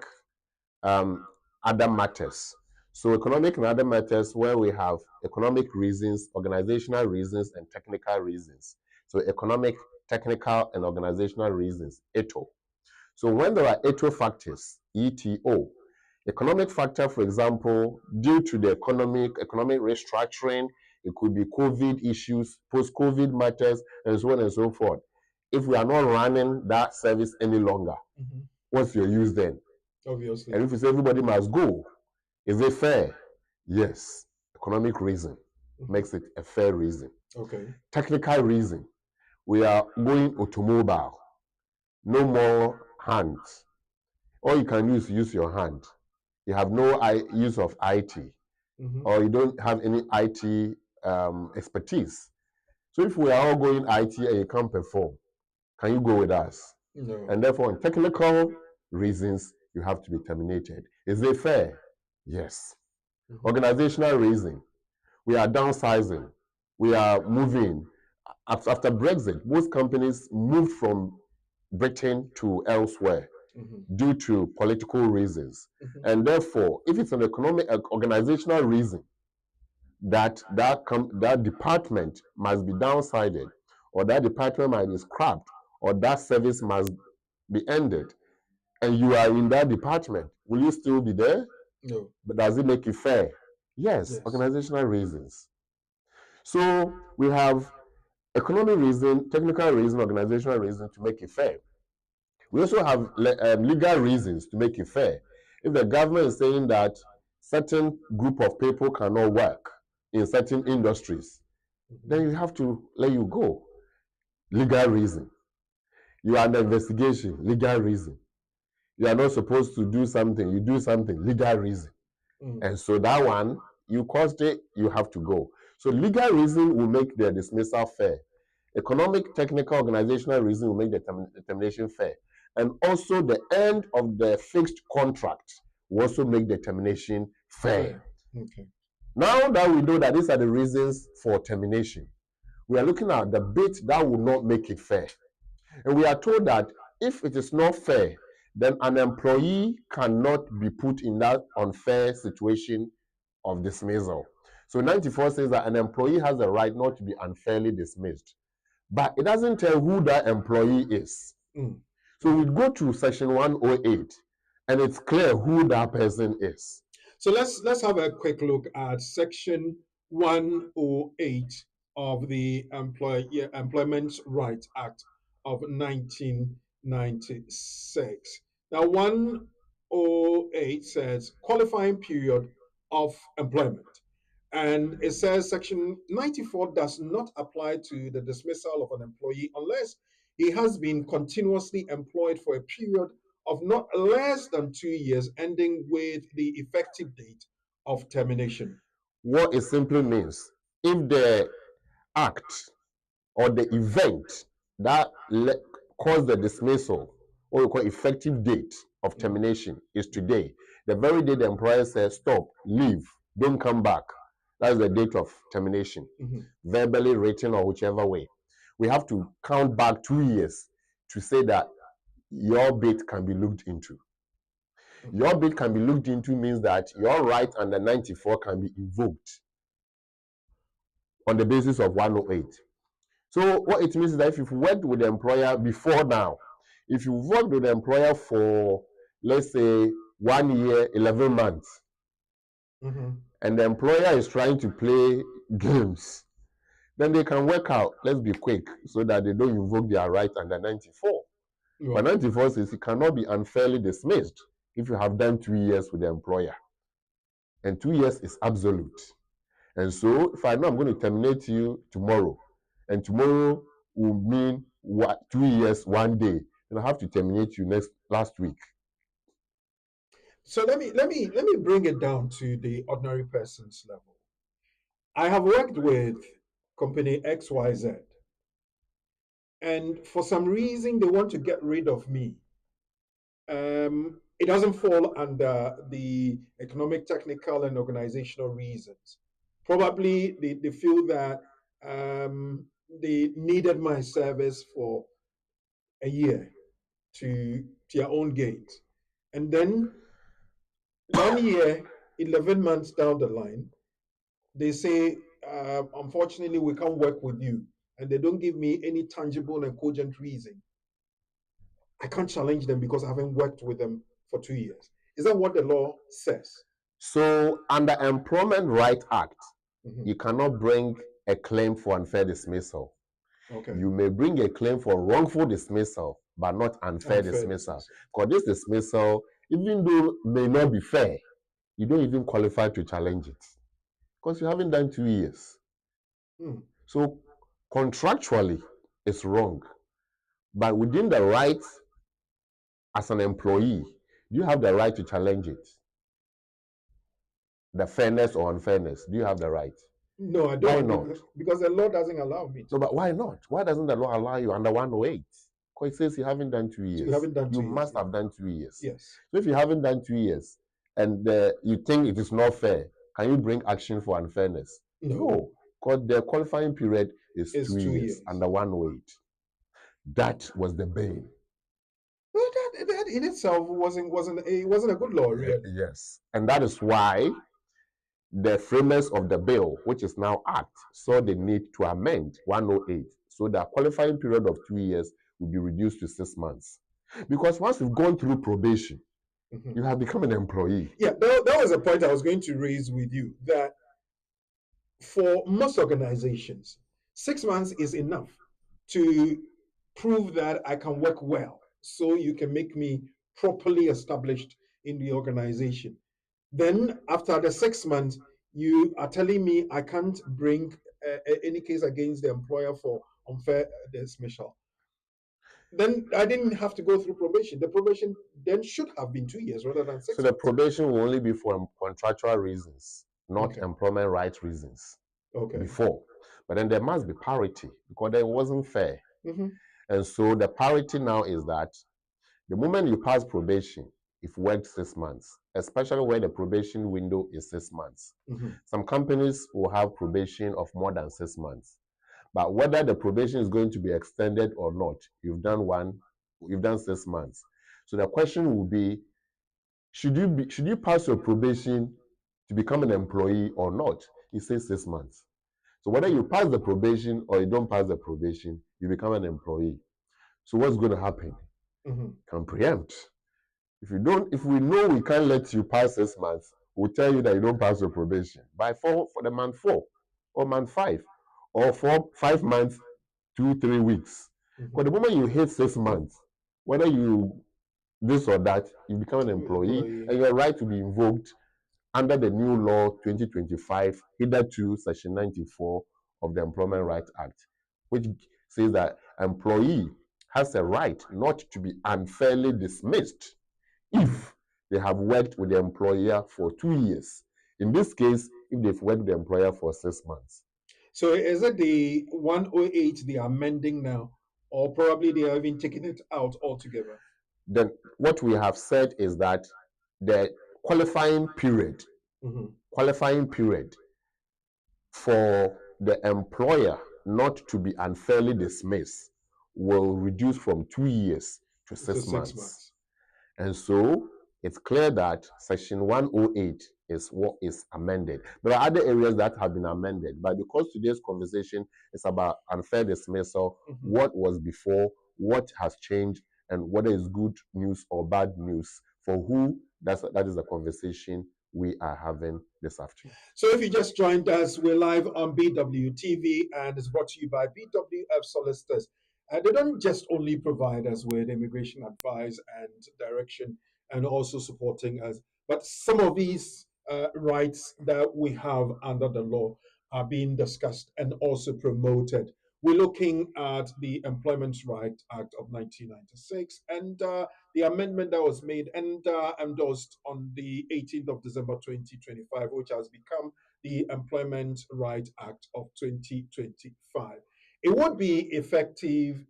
other matters. So economic and other matters where we have economic reasons, organizational reasons, and technical reasons. So economic, technical, and organizational reasons, ETO. So when there are ETO factors, ETO, economic factor, for example, due to the economic restructuring, it could be COVID issues, post-COVID matters, and so on and so forth. If we are not running that service any longer, mm-hmm. what's your use then? Obviously. And if you say everybody must go, is it fair? Yes. Economic reason mm-hmm. makes it a fair reason. Okay. Technical reason. We are going automobile. No more hands. All you can use your hand. You have no use of IT. Mm-hmm. Or you don't have any IT expertise. So if we are all going IT and you can't perform, can you go with us? No. And therefore, on technical reasons, you have to be terminated. Is it fair? Yes. Mm-hmm. Organizational reason. We are downsizing. We are moving. After Brexit, most companies moved from Britain to elsewhere mm-hmm. due to political reasons. Mm-hmm. And therefore, if it's an organizational reason, that department must be downsided, or that department might be scrapped, or that service must be ended, and you are in that department, will you still be there? No. But does it make it fair? Yes. Organizational reasons. So we have economic reason, technical reason, organizational reason to make it fair. We also have legal reasons to make it fair. If the government is saying that certain group of people cannot work, in certain industries, then you have to let you go. Legal reason. You are under investigation, legal reason. You are not supposed to do something, you do something, legal reason. And so that one, you caused it, you have to go. So legal reason will make the dismissal fair. Economic, technical, organizational reason will make the termination fair. And also the end of the fixed contract will also make the termination fair. Okay. Now that we know that these are the reasons for termination, we are looking at the bit that will not make it fair. And we are told that if it is not fair, then an employee cannot be put in that unfair situation of dismissal. So 94 says that an employee has the right not to be unfairly dismissed. But it doesn't tell who that employee is. So we go to section 108, and it's clear who that person is. So let's have a quick look at section 108 of the Employment Rights Act of 1996. Now, 108 says qualifying period of employment. And it says section 94 does not apply to the dismissal of an employee unless he has been continuously employed for a period of not less than 2 years, ending with the effective date of termination. What it simply means, if the act or the event that caused the dismissal, or we call effective date of termination, is today, the very day the employer says, stop, leave, don't come back, that's the date of termination, verbally, written, or whichever way. We have to count back 2 years to say that your bid can be looked into. Your bid can be looked into means that your right under 94 can be invoked on the basis of 108. So what it means is that if you've worked with the employer before now, if you've worked with the employer for, let's say, 1 year, 11 months, and the employer is trying to play games, then they can work out, let's be quick, so that they don't invoke their right under 94. But 94 says it cannot be unfairly dismissed if you have done 2 years with the employer. And 2 years is absolute. And so if I know I'm going to terminate you tomorrow, and tomorrow will mean 2 years, 1 day, then I have to terminate you last week. So let me bring it down to the ordinary person's level. I have worked with company XYZ, and for some reason they want to get rid of me. It doesn't fall under the economic, technical, and organizational reasons. Probably they feel that they needed my service for a year to their own gate. And then 1 year, 11 months down the line, they say, unfortunately, we can't work with you. And they don't give me any tangible and cogent reason. I can't challenge them because I haven't worked with them for 2 years. Is that what the law says? So under Employment Rights Act, you cannot bring a claim for unfair dismissal. Okay. You may bring a claim for wrongful dismissal, but not unfair dismissal. Because this dismissal, even though may not be fair, you don't even qualify to challenge it. Because you haven't done 2 years. So contractually, it's wrong. But within the rights as an employee, you have the right to challenge it. The fairness or unfairness, do you have the right? No, I don't. Why not? Because the law doesn't allow me to. So, but why not? Why doesn't the law allow you under 108? Because it says you haven't done 2 years. So you haven't done 2 years. You must have done 2 years. Yes. So if you haven't done 2 years and you think it is not fair, can you bring action for unfairness? No, because the qualifying period is 2 years under 108. That was the bane. Well, that in itself wasn't a good law, really. Yes, and that is why the framers of the bill, which is now Act, saw the need to amend 108 so that qualifying period of 2 years will be reduced to 6 months. Because once you've gone through probation, you have become an employee. Yeah, that was a point I was going to raise with you, that for most organizations, 6 months is enough to prove that I can work well, so you can make me properly established in the organization. Then after the 6 months, You are telling me I can't bring any case against the employer for unfair dismissal. Then I didn't have to go through probation. The probation then should have been 2 years rather than So six the months. probation will only be for contractual reasons, not Okay. employment rights reasons Okay. before. But then there must be parity because it wasn't fair. Mm-hmm. And so the parity now is that the moment you pass probation, if worked 6 months, especially where the probation window is 6 months, Mm-hmm. some companies will have probation of more than 6 months. But whether the probation is going to be extended or not, you've done 6 months. So the question will be, should you pass your probation to become an employee or not? It says 6 months. So whether you pass the probation or you don't pass the probation, you become an employee. So what's going to happen? Mm-hmm. Can preempt. If we know we can't let you pass 6 months, we'll tell you that you don't pass your probation by for the month 4 or month 5 or 5 months, 2-3 weeks. Mm-hmm. But the moment you hit 6 months, whether you this or that, you become an employee and your right to be invoked under the new law 2025, hitherto Section 94 of the Employment Rights Act, which says that employee has a right not to be unfairly dismissed if they have worked with the employer for 2 years. In this case, if they've worked with the employer for 6 months. So is it the 108 they are amending now, or probably they are even taking it out altogether? Then what we have said is that the qualifying period for the employer not to be unfairly dismissed will reduce from 2 years to 6 months. And so it's clear that Section 108 is what is amended. There are other areas that have been amended, but because today's conversation is about unfair dismissal, what was before, what has changed, and whether it's good news or bad news for who, that is the conversation we are having this afternoon. So if you just joined us, we're live on BWTV and it's brought to you by BWF Solicitors. They don't just only provide us with immigration advice and direction and also supporting us, but some of these rights that we have under the law are being discussed and also promoted. We're looking at the Employment Rights Act of 1996 and the amendment that was made and endorsed on the 18th of December 2025, which has become the Employment Rights Act of 2025. It would be effective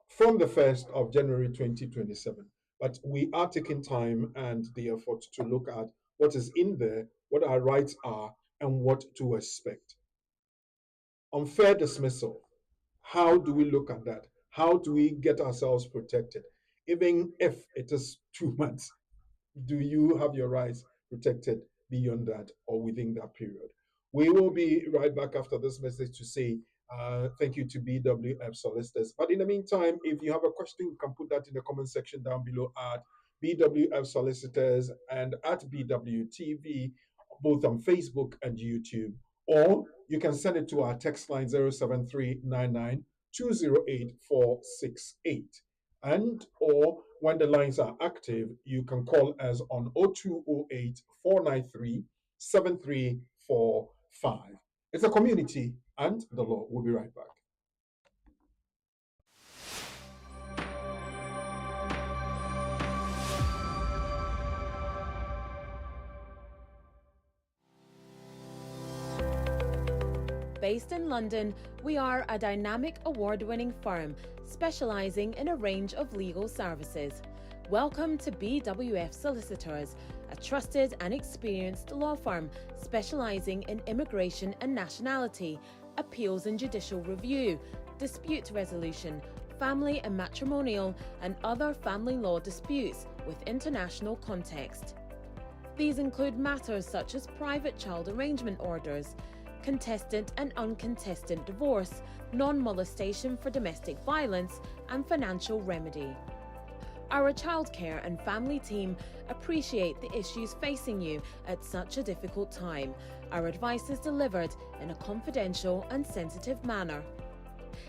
from the 1st of January 2027, but we are taking time and the effort to look at what is in there, what our rights are, and what to expect. Unfair dismissal. How do we look at that? How do we get ourselves protected? Even if it is 2 months, do you have your rights protected beyond that or within that period? We will be right back after this message to say thank you to BWF Solicitors. But in the meantime, if you have a question, you can put that in the comment section down below at BWF Solicitors and at BWTV, both on Facebook and YouTube. Or you can send it to our text line 07399 208 468. And or when the lines are active, you can call us on 0208 493 7345. It's a community and the law. We'll be right back. Based in London, we are a dynamic award-winning firm specialising in a range of legal services. Welcome to BWF Solicitors, a trusted and experienced law firm specialising in immigration and nationality, appeals and judicial review, dispute resolution, family and matrimonial, and other family law disputes with international context. These include matters such as private child arrangement orders, contested and uncontested divorce, non-molestation for domestic violence, and financial remedy. Our childcare and family team appreciate the issues facing you at such a difficult time. Our advice is delivered in a confidential and sensitive manner.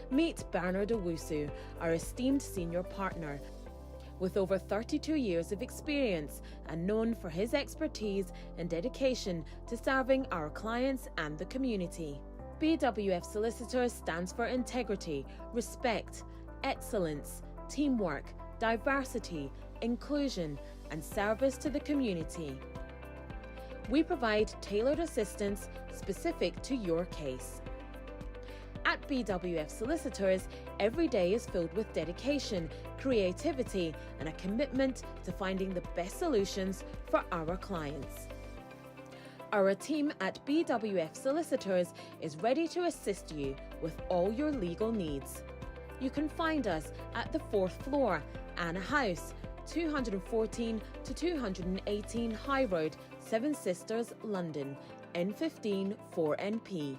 Meet Bernard Owusu, our esteemed senior partner. with over 32 years of experience and known for his expertise and dedication to serving our clients and the community. BWF Solicitors stands for integrity, respect, excellence, teamwork, diversity, inclusion, and service to the community. We provide tailored assistance specific to your case. At BWF Solicitors, every day is filled with dedication, creativity, and a commitment to finding the best solutions for our clients. Our team at BWF Solicitors is ready to assist you with all your legal needs. You can find us at the 4th floor, Anna House, 214 to 218 High Road, Seven Sisters, London, N15 4NP.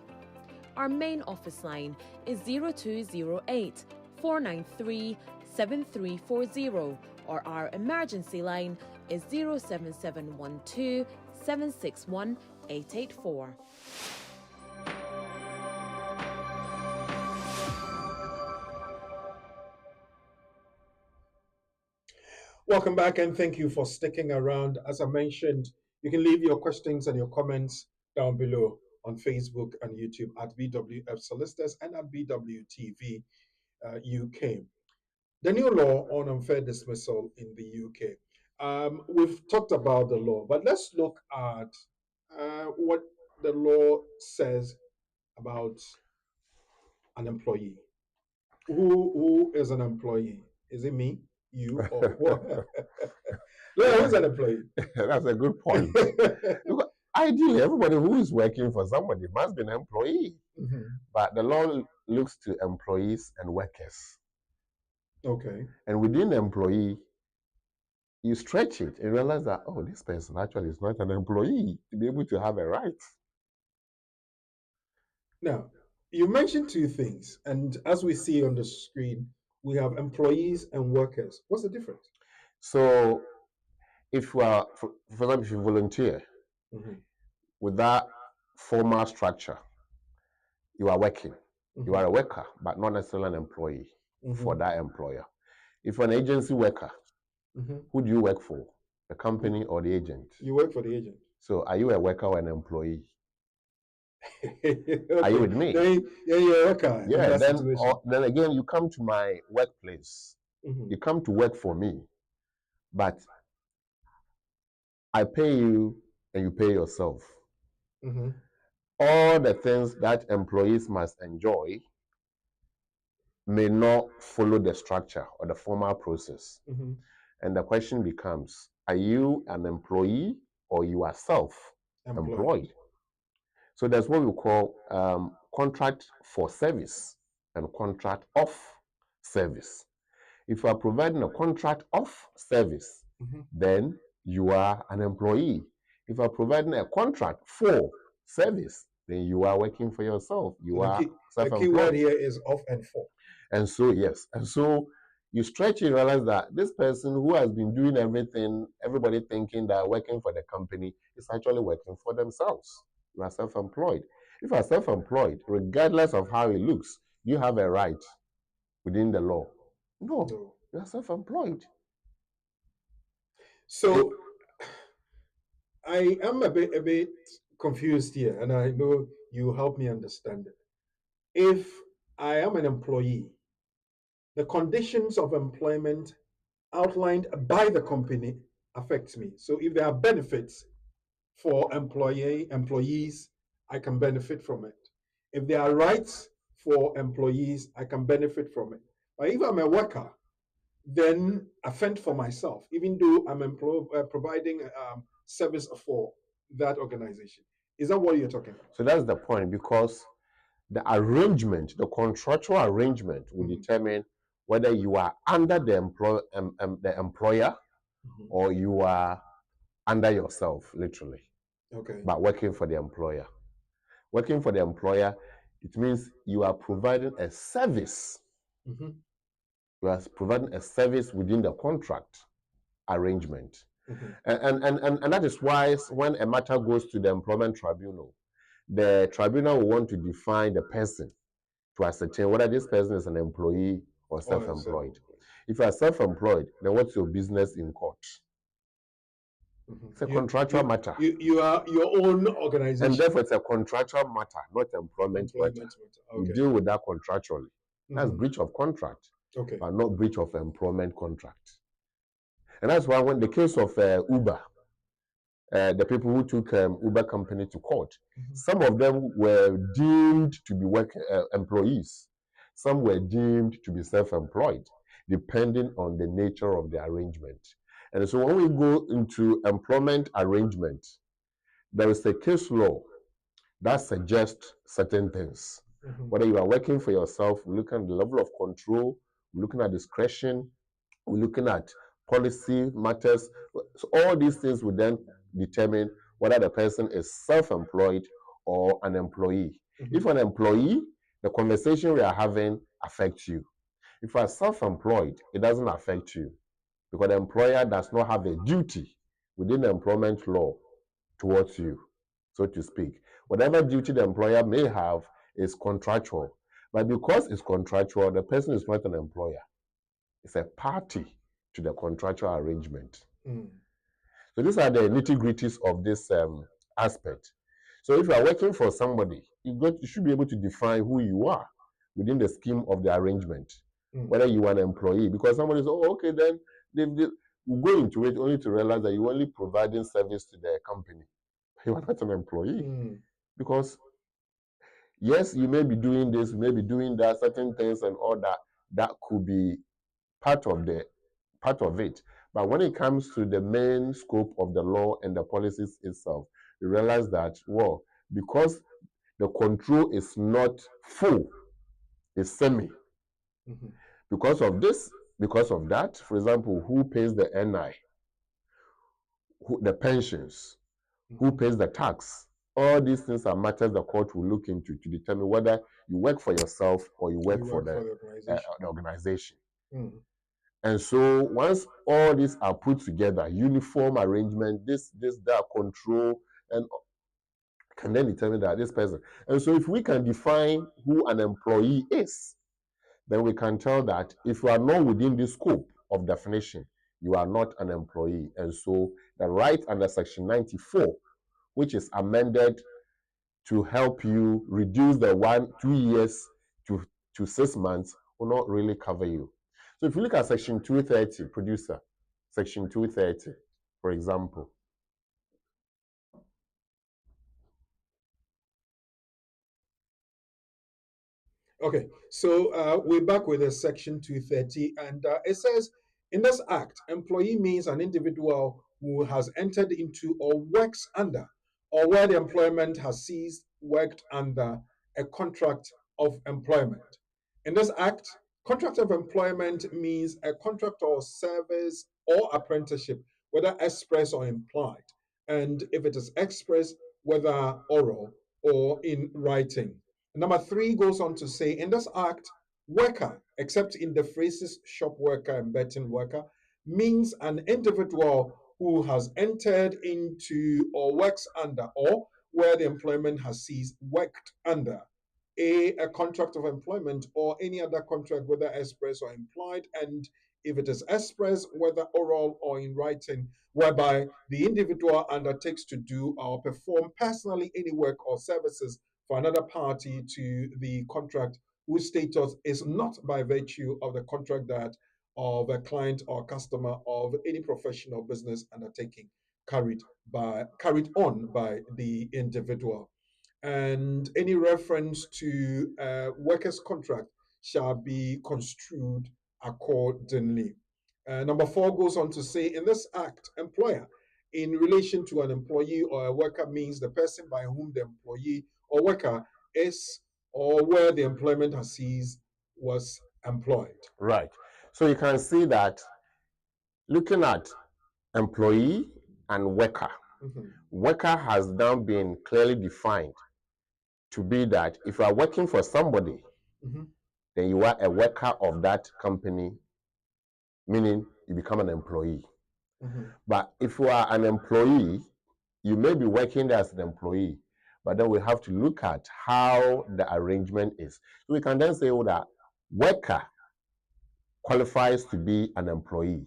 Our main office line is 0208 493 7340, or our emergency line is 07712 761 884. Welcome back, and thank you for sticking around. As I mentioned, you can leave your questions and your comments down below on Facebook and YouTube at BWF Solicitors and at BWTV UK. The new law on unfair dismissal in the UK. We've talked about the law, but let's look at what the law says about an employee. Who is an employee? Is it me, you, or what? Who's an employee? That's a good point. Look, ideally, everybody who is working for somebody must be an employee. Mm-hmm. But the law looks to employees and workers. Okay. And within the employee, you stretch it and realize that, oh, this person actually is not an employee to be able to have a right. Now, you mentioned two things, and as we see on the screen, we have employees and workers. What's the difference? So, if you are, for example, if you volunteer with that formal structure, you are working. You are a worker, but not necessarily an employee for that employer. If you're an agency worker, who do you work for? The company or the agent? You work for the agent. So, are you a worker or an employee? Okay. Are you with me? You're a worker. Yeah, then again, you come to my workplace. You come to work for me, but I pay you and you pay yourself. All the things that employees must enjoy may not follow the structure or the formal process. And the question becomes, are you an employee or you are self-employed? So that's what we call contract for service and contract of service. If you are providing a contract of service, then you are an employee. If you are providing a contract for service, then you are working for yourself. You are self-employed. The key word here is of and for. And so, yes. And so you stretch and realize that this person who has been doing everything, everybody thinking that working for the company is actually working for themselves. You are self-employed. If you are self-employed, regardless of how it looks, you have a right within the law. No. You are self-employed. So I am a bit confused here, and I know you help me understand it. If I am an employee, the conditions of employment outlined by the company affects me. So if there are benefits for employees, I can benefit from it. If there are rights for employees, I can benefit from it. But if I'm a worker, then I fend for myself, even though I'm providing service for that organization. Is that what you're talking about? So that's the point, because the arrangement, the contractual arrangement will determine whether you are under the employer or you are under yourself, literally. Okay. But working for the employer. Working for the employer, it means you are providing a service. You are providing a service within the contract arrangement. And that is why when a matter goes to the employment tribunal, the tribunal will want to define the person to ascertain whether this person is an employee or self-employed. If you are self-employed, then what's your business in court? It's a contractual matter. You are your own organization. And therefore, it's a contractual matter, not employment matter. Okay. You deal with that contractually. That's breach of contract, but not breach of employment contract. And that's why when the case of Uber, the people who took Uber company to court, some of them were deemed to be employees. Some were deemed to be self-employed, depending on the nature of the arrangement. And so when we go into employment arrangement, there is a case law that suggests certain things. Whether you are working for yourself, we're looking at the level of control, we're looking at discretion, we're looking at policy matters. So all these things will then determine whether the person is self-employed or an employee. If an employee, the conversation we are having affects you. If you are self-employed, it doesn't affect you because the employer does not have a duty within the employment law towards you, so to speak. Whatever duty the employer may have is contractual. But because it's contractual, the person is not an employer. It's a party to the contractual arrangement. So these are the nitty-gritties of this aspect. So if you are working for somebody, you should be able to define who you are within the scheme of the arrangement, whether you are an employee. Because somebody says, oh, okay, then they go into it only to realize that you're only providing service to the company. You are not an employee. Because, yes, you may be doing this, you may be doing that, certain things and all that. That could be part of it. But when it comes to the main scope of the law and the policies itself, you realize that, well, because the control is not full, it's semi. Because of this, because of that, for example, who pays the NI, the pensions, who pays the tax, all these things are matters the court will look into to determine whether you work for yourself or you work for the organization. And so once all these are put together, uniform arrangement, that control, and can then determine that this person. And so if we can define who an employee is, then we can tell that if you are not within the scope of definition, you are not an employee. And so the right under Section 94, which is amended to help you reduce the 2 years to 6 months, will not really cover you. So if you look at Section 230, producer, Section 230, for example. Okay, so we're back with Section 230, and it says, in this act, employee means an individual who has entered into or works under, or where the employment has ceased, worked under a contract of employment. In this act, contract of employment means a contract or service or apprenticeship, whether express or implied. And if it is express, whether oral or in writing. Number 3 goes on to say, in this act, worker, except in the phrases shop worker and betting worker, means an individual who has entered into or works under, or where the employment has ceased, worked under a contract of employment or any other contract, whether express or implied, and if it is express, whether oral or in writing, whereby the individual undertakes to do or perform personally any work or services for another party to the contract whose status is not by virtue of the contract that of a client or customer of any professional business undertaking carried on by the individual. And any reference to workers' contract shall be construed accordingly. Number 4 goes on to say, in this act, employer, in relation to an employee or a worker, means the person by whom the employee or worker is or where the employment has ceased was employed. Right. So you can see that looking at employee and worker, worker has now been clearly defined to be that if you are working for somebody, then you are a worker of that company, meaning you become an employee. But if you are an employee, you may be working there as an employee, but then we have to look at how the arrangement is. So we can then say, oh, that worker qualifies to be an employee,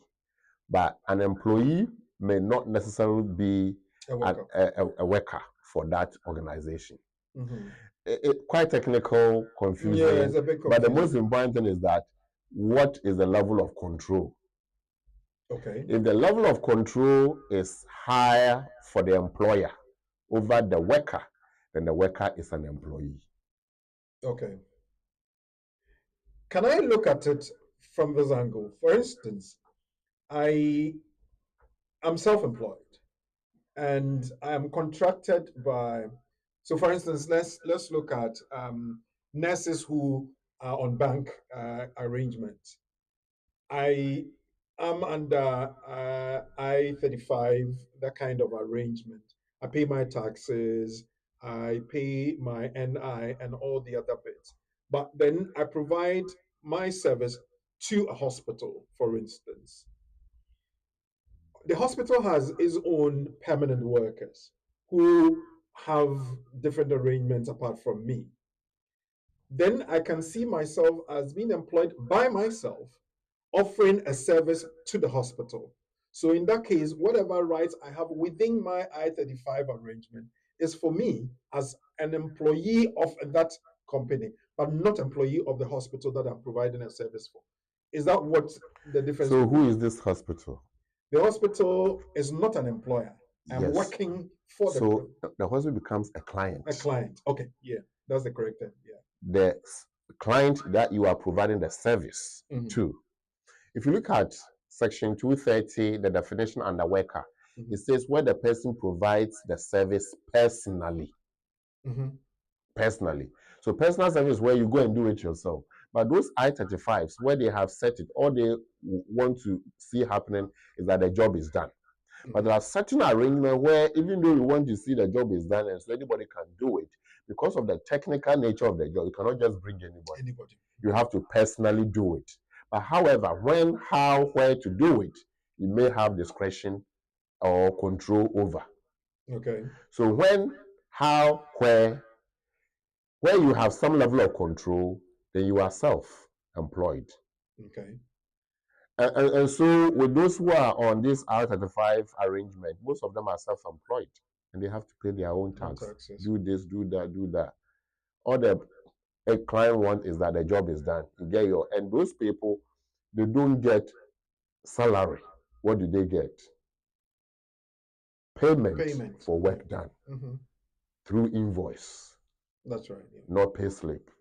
but an employee may not necessarily be a worker for that organization. Quite technical, confusing. Yeah, it's a bit confusing. But the most important thing is that what is the level of control? Okay. If the level of control is higher for the employer over the worker, then the worker is an employee. Okay. Can I look at it from this angle? For instance, I am self-employed and I am contracted by, so for instance, let's look at nurses who are on bank arrangements. I am under I-35, that kind of arrangement. I pay my taxes, I pay my NI and all the other bits. But then I provide my service to a hospital, for instance. The hospital has its own permanent workers who have different arrangements apart from me. Then I can see myself as being employed by myself, offering a service to the hospital. So in that case, whatever rights I have within my I-35 arrangement is for me as an employee of that company, but not employee of the hospital that I'm providing a service for. Is that what the difference? So who is this hospital? The hospital is not an employer. I'm Yes. working for So the hospital becomes a client. A client. Okay, yeah, that's the correct term. Yeah. The client that you are providing the service to. If you look at Section 230, the definition under worker, it says where the person provides the service personally. Personally. So personal service is where you go and do it yourself. But those I-35s, where they have set it, all they want to see happening is that the job is done. But there are certain arrangements where even though you want to see the job is done and so anybody can do it, because of the technical nature of the job, you cannot just bring anybody. You have to personally do it. But however, when, how, where to do it, you may have discretion or control over. Okay. So when, how, where you have some level of control, then you are self-employed. Okay. And so with those who are on this R35 arrangement, most of them are self-employed and they have to pay their own taxes. Do this, do that, do that. All the client wants is that the job is done. You get your, and those people, they don't get salary. What do they get? Payment for work done through invoice. That's right. Yeah. Not pay slip.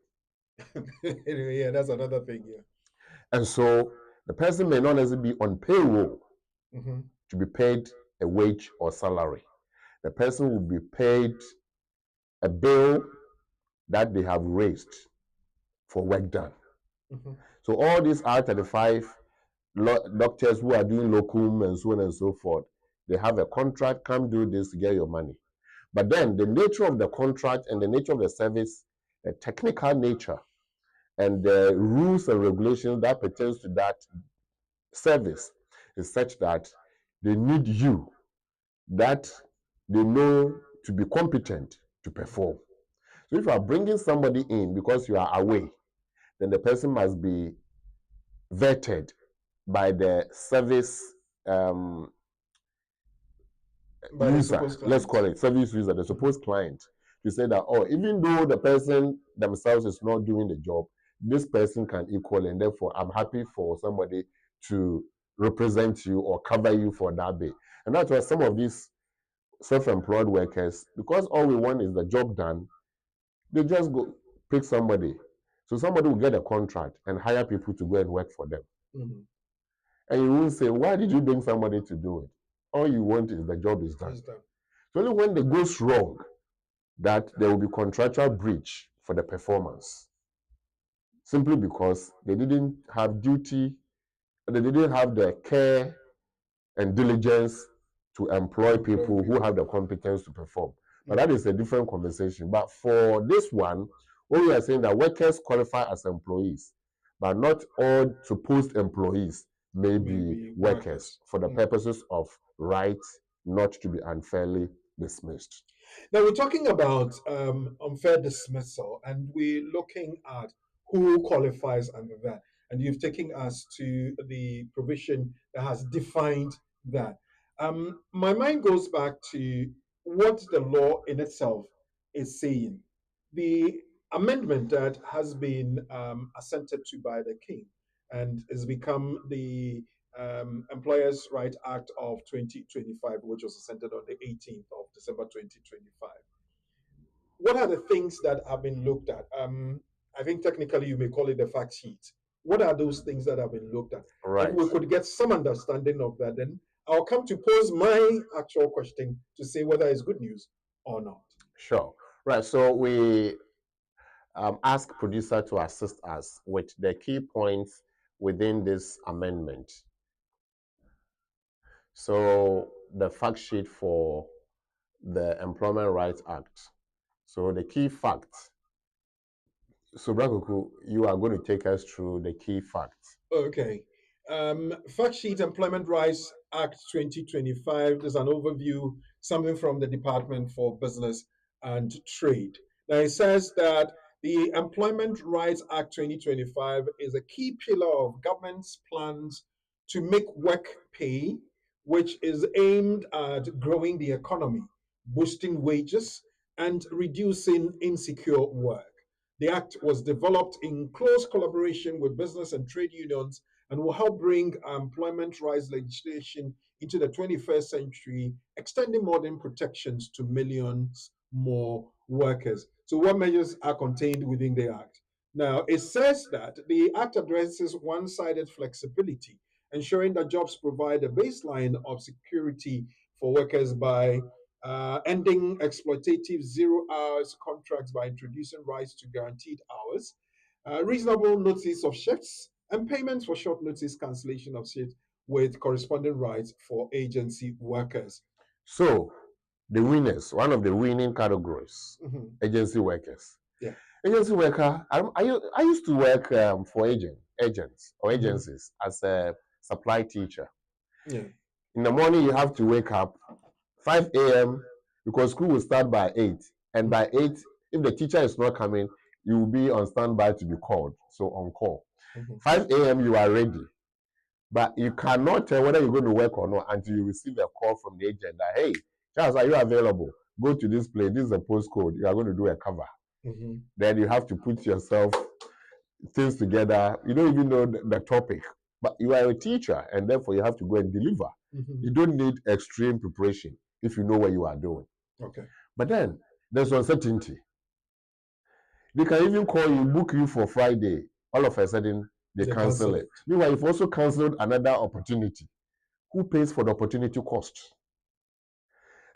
Yeah, that's another thing. Yeah. And so the person may not necessarily be on payroll to be paid a wage or salary. The person will be paid a bill that they have raised for work done. So all these R35 doctors who are doing locum and so on and so forth, they have a contract, come do this to get your money. But then the nature of the contract and the nature of the service, the technical nature, and the rules and regulations that pertains to that service is such that they need you, that they know to be competent to perform. So if you are bringing somebody in because you are away, then the person must be vetted by the service user, let's call it service user, the supposed client, to say that, oh, even though the person themselves is not doing the job, this person can equal, and therefore I'm happy for somebody to represent you or cover you for that bit. And that's why some of these self-employed workers, because all we want is the job done, they just go pick somebody. So somebody will get a contract and hire people to go and work for them. And you will say, why did you bring somebody to do it? All you want is the job is done. So only when it goes wrong that there will be contractual breach for the performance. Simply because they didn't have duty, they didn't have the care and diligence to employ people who have the competence to perform. But that is a different conversation. But for this one, what we are saying that workers qualify as employees, but not all supposed employees may be workers for the purposes of rights not to be unfairly dismissed. Now we're talking about unfair dismissal, and we're looking at who qualifies under that. and you've taken us to the provision that has defined that. My mind goes back to what the law in itself is saying. The amendment that has been assented to by the king and has become the Employers' Right Act of 2025, which was assented on the 18th of December 2025. What are the things that have been looked at? I think technically you may call it the fact sheet. What are those things that have been looked at? If Right. we could get some understanding of that, then I'll come to pose my actual question to say whether it's good news or not. Sure. Right. So we ask producer to assist us with the key points within this amendment. So the fact sheet for the Employment Rights Act. So the key facts. So Brakuku, you are going to take us through the key facts. Okay. Fact sheet Employment Rights Act 2025. There's an overview, something from the Department for Business and Trade. Now it says that the Employment Rights Act 2025 is a key pillar of government's plans to make work pay, which is aimed at growing the economy, boosting wages, and reducing insecure work. The act was developed in close collaboration with business and trade unions and will help bring employment rights legislation into the 21st century, extending modern protections to millions more workers. So, what measures are contained within the act? Now, it says that the act addresses one sided flexibility, ensuring that jobs provide a baseline of security for workers by ending exploitative zero hours contracts by introducing rights to guaranteed hours, reasonable notice of shifts, and payments for short notice cancellation of shifts with corresponding rights for agency workers. So the winners, one of the winning categories, agency workers. Yeah. Agency worker, I used to work for agents or agencies as a supply teacher. Yeah. In the morning, you have to wake up 5 a.m. because school will start by 8. And by 8, if the teacher is not coming, you will be on standby to be called, so on call. 5 a.m. you are ready. But you cannot tell whether you're going to work or not until you receive a call from the agent that, hey, Charles, are you available? Go to this place. This is a postcode. You are going to do a cover. Then you have to put yourself things together. You don't even know the topic. But you are a teacher, and therefore you have to go and deliver. You don't need extreme preparation if you know what you are doing. Okay. But then there's uncertainty. They can even call you, book you for Friday. All of a sudden, they cancel it. Meanwhile, you've also canceled another opportunity. Who pays for the opportunity cost?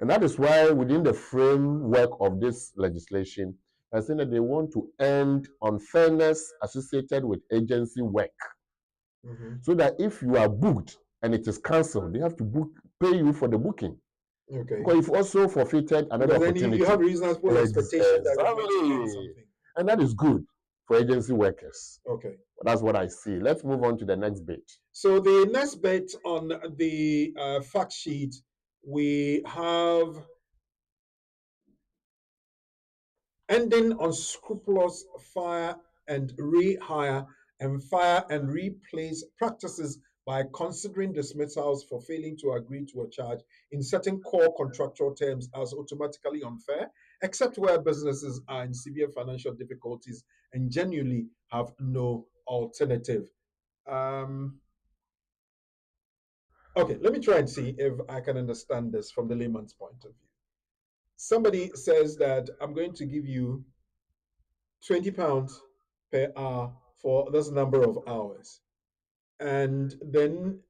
And that is why within the framework of this legislation, I think that they want to end unfairness associated with agency work. So that if you are booked and it is cancelled, they have to pay you for the booking. Okay. Because you've also forfeited another opportunity. You have reasonable expectation that something. And that is good for agency workers. Okay. That's what I see. Let's move on to the next bit. So the next bit on the fact sheet, we have ending unscrupulous fire and rehire and fire and replace practices by considering dismissals for failing to agree to a charge in certain core contractual terms as automatically unfair, except where businesses are in severe financial difficulties and genuinely have no alternative. Okay, let me try and see if I can understand this from the layman's point of view. Somebody says that I'm going to give you £20 per hour for this number of hours. And then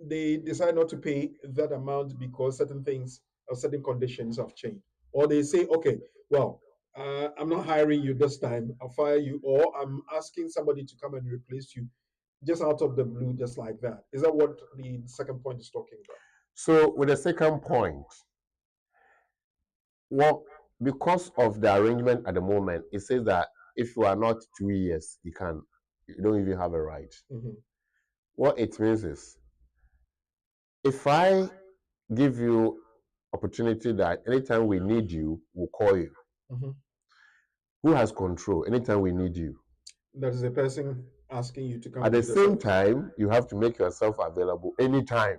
they decide not to pay that amount because certain things or certain conditions have changed. Or they say, okay, well, I'm not hiring you this time, I'll fire you, or I'm asking somebody to come and replace you just out of the blue, just like that. Is that what the second point is talking about? So with the second point, well, because of the arrangement at the moment, it says that if you are not 2 years, you don't even have a right. What it means is, if I give you opportunity that anytime we need you, we'll call you. Who has control anytime we need you? That is the person asking you to come. At the same time, you have to make yourself available anytime.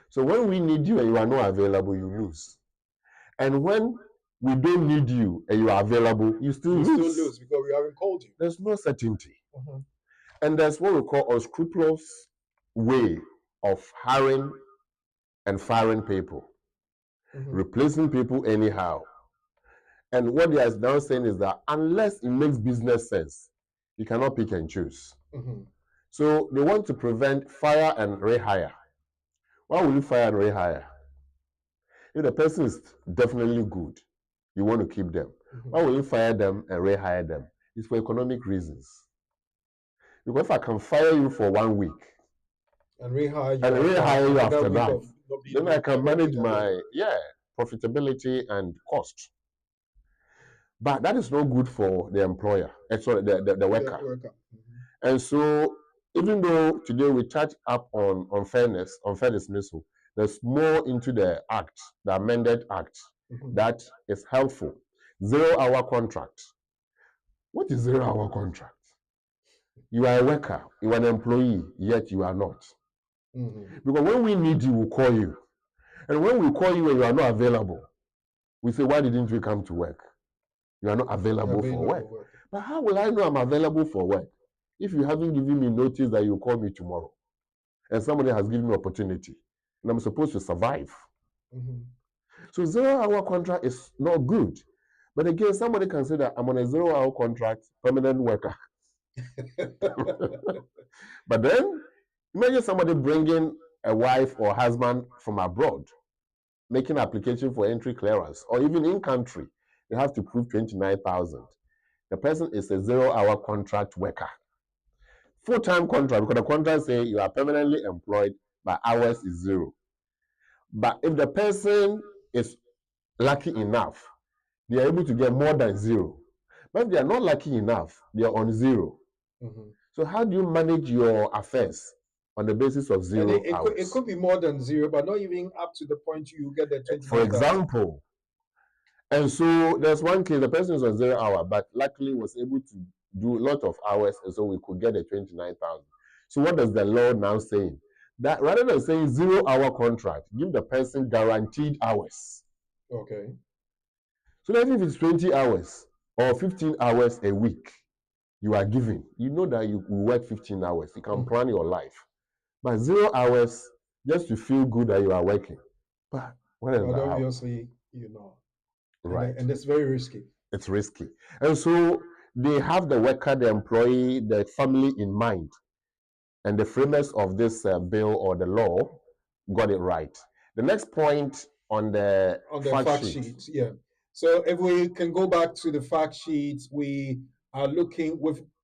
So when we need you and you are not available, you lose. And when we don't need you and you are available, you still lose because we haven't called you. There's no certainty. And there's what we call unscrupulous way of hiring and firing people, replacing people anyhow. And what they are now saying is that unless it makes business sense, you cannot pick and choose. So they want to prevent fire and rehire. Why will you fire and rehire? If the person is definitely good, you want to keep them. Why will you fire them and rehire them? It's for economic reasons. Because if I can fire you for 1 week and rehire you after that, then I can manage my profitability and cost. But that is not good for the employer, sorry, the worker. And so, even though today we touch up on unfair dismissal, there's more into the act, the amended act, that is helpful. 0-hour contract. What is 0-hour contract? You are a worker, you are an employee, yet you are not. Because when we need you, we'll call you. And when we call you and you are not available, we say, why didn't you come to work? You are not available for work. But how will I know I'm available for work if you haven't given me notice that you call me tomorrow and somebody has given me opportunity and I'm supposed to survive? So 0-hour contract is not good. But again, somebody can say that I'm on a 0-hour contract, permanent worker. But then, imagine somebody bringing a wife or husband from abroad, making application for entry clearance, or even in country, they have to prove 29,000. The person is a 0-hour contract worker. Full-time contract, because the contract says you are permanently employed, but hours is 0. But if the person is lucky enough, they are able to get more than 0. But if they are not lucky enough, they are on 0. So how do you manage your affairs on the basis of 0 hours? It could be more than 0, but not even up to the point you get the 20. For example, and so there's one case, the person is on 0 hour, but luckily was able to do a lot of hours, and so we could get the 29,000. So what does the law now say? That rather than saying 0-hour contract, give the person guaranteed hours. Okay. So that if it's 20 hours or 15 hours a week, you are given. You know that you work 15 hours. You can plan your life. But 0 hours, just to feel good that you are working. But what is that? Obviously, you know. Right. And it's very risky. It's risky. And so they have the worker, the employee, the family in mind. And the framers of this bill or the law got it right. The next point on the fact sheet. Yeah. So if we can go back to the fact sheets, we've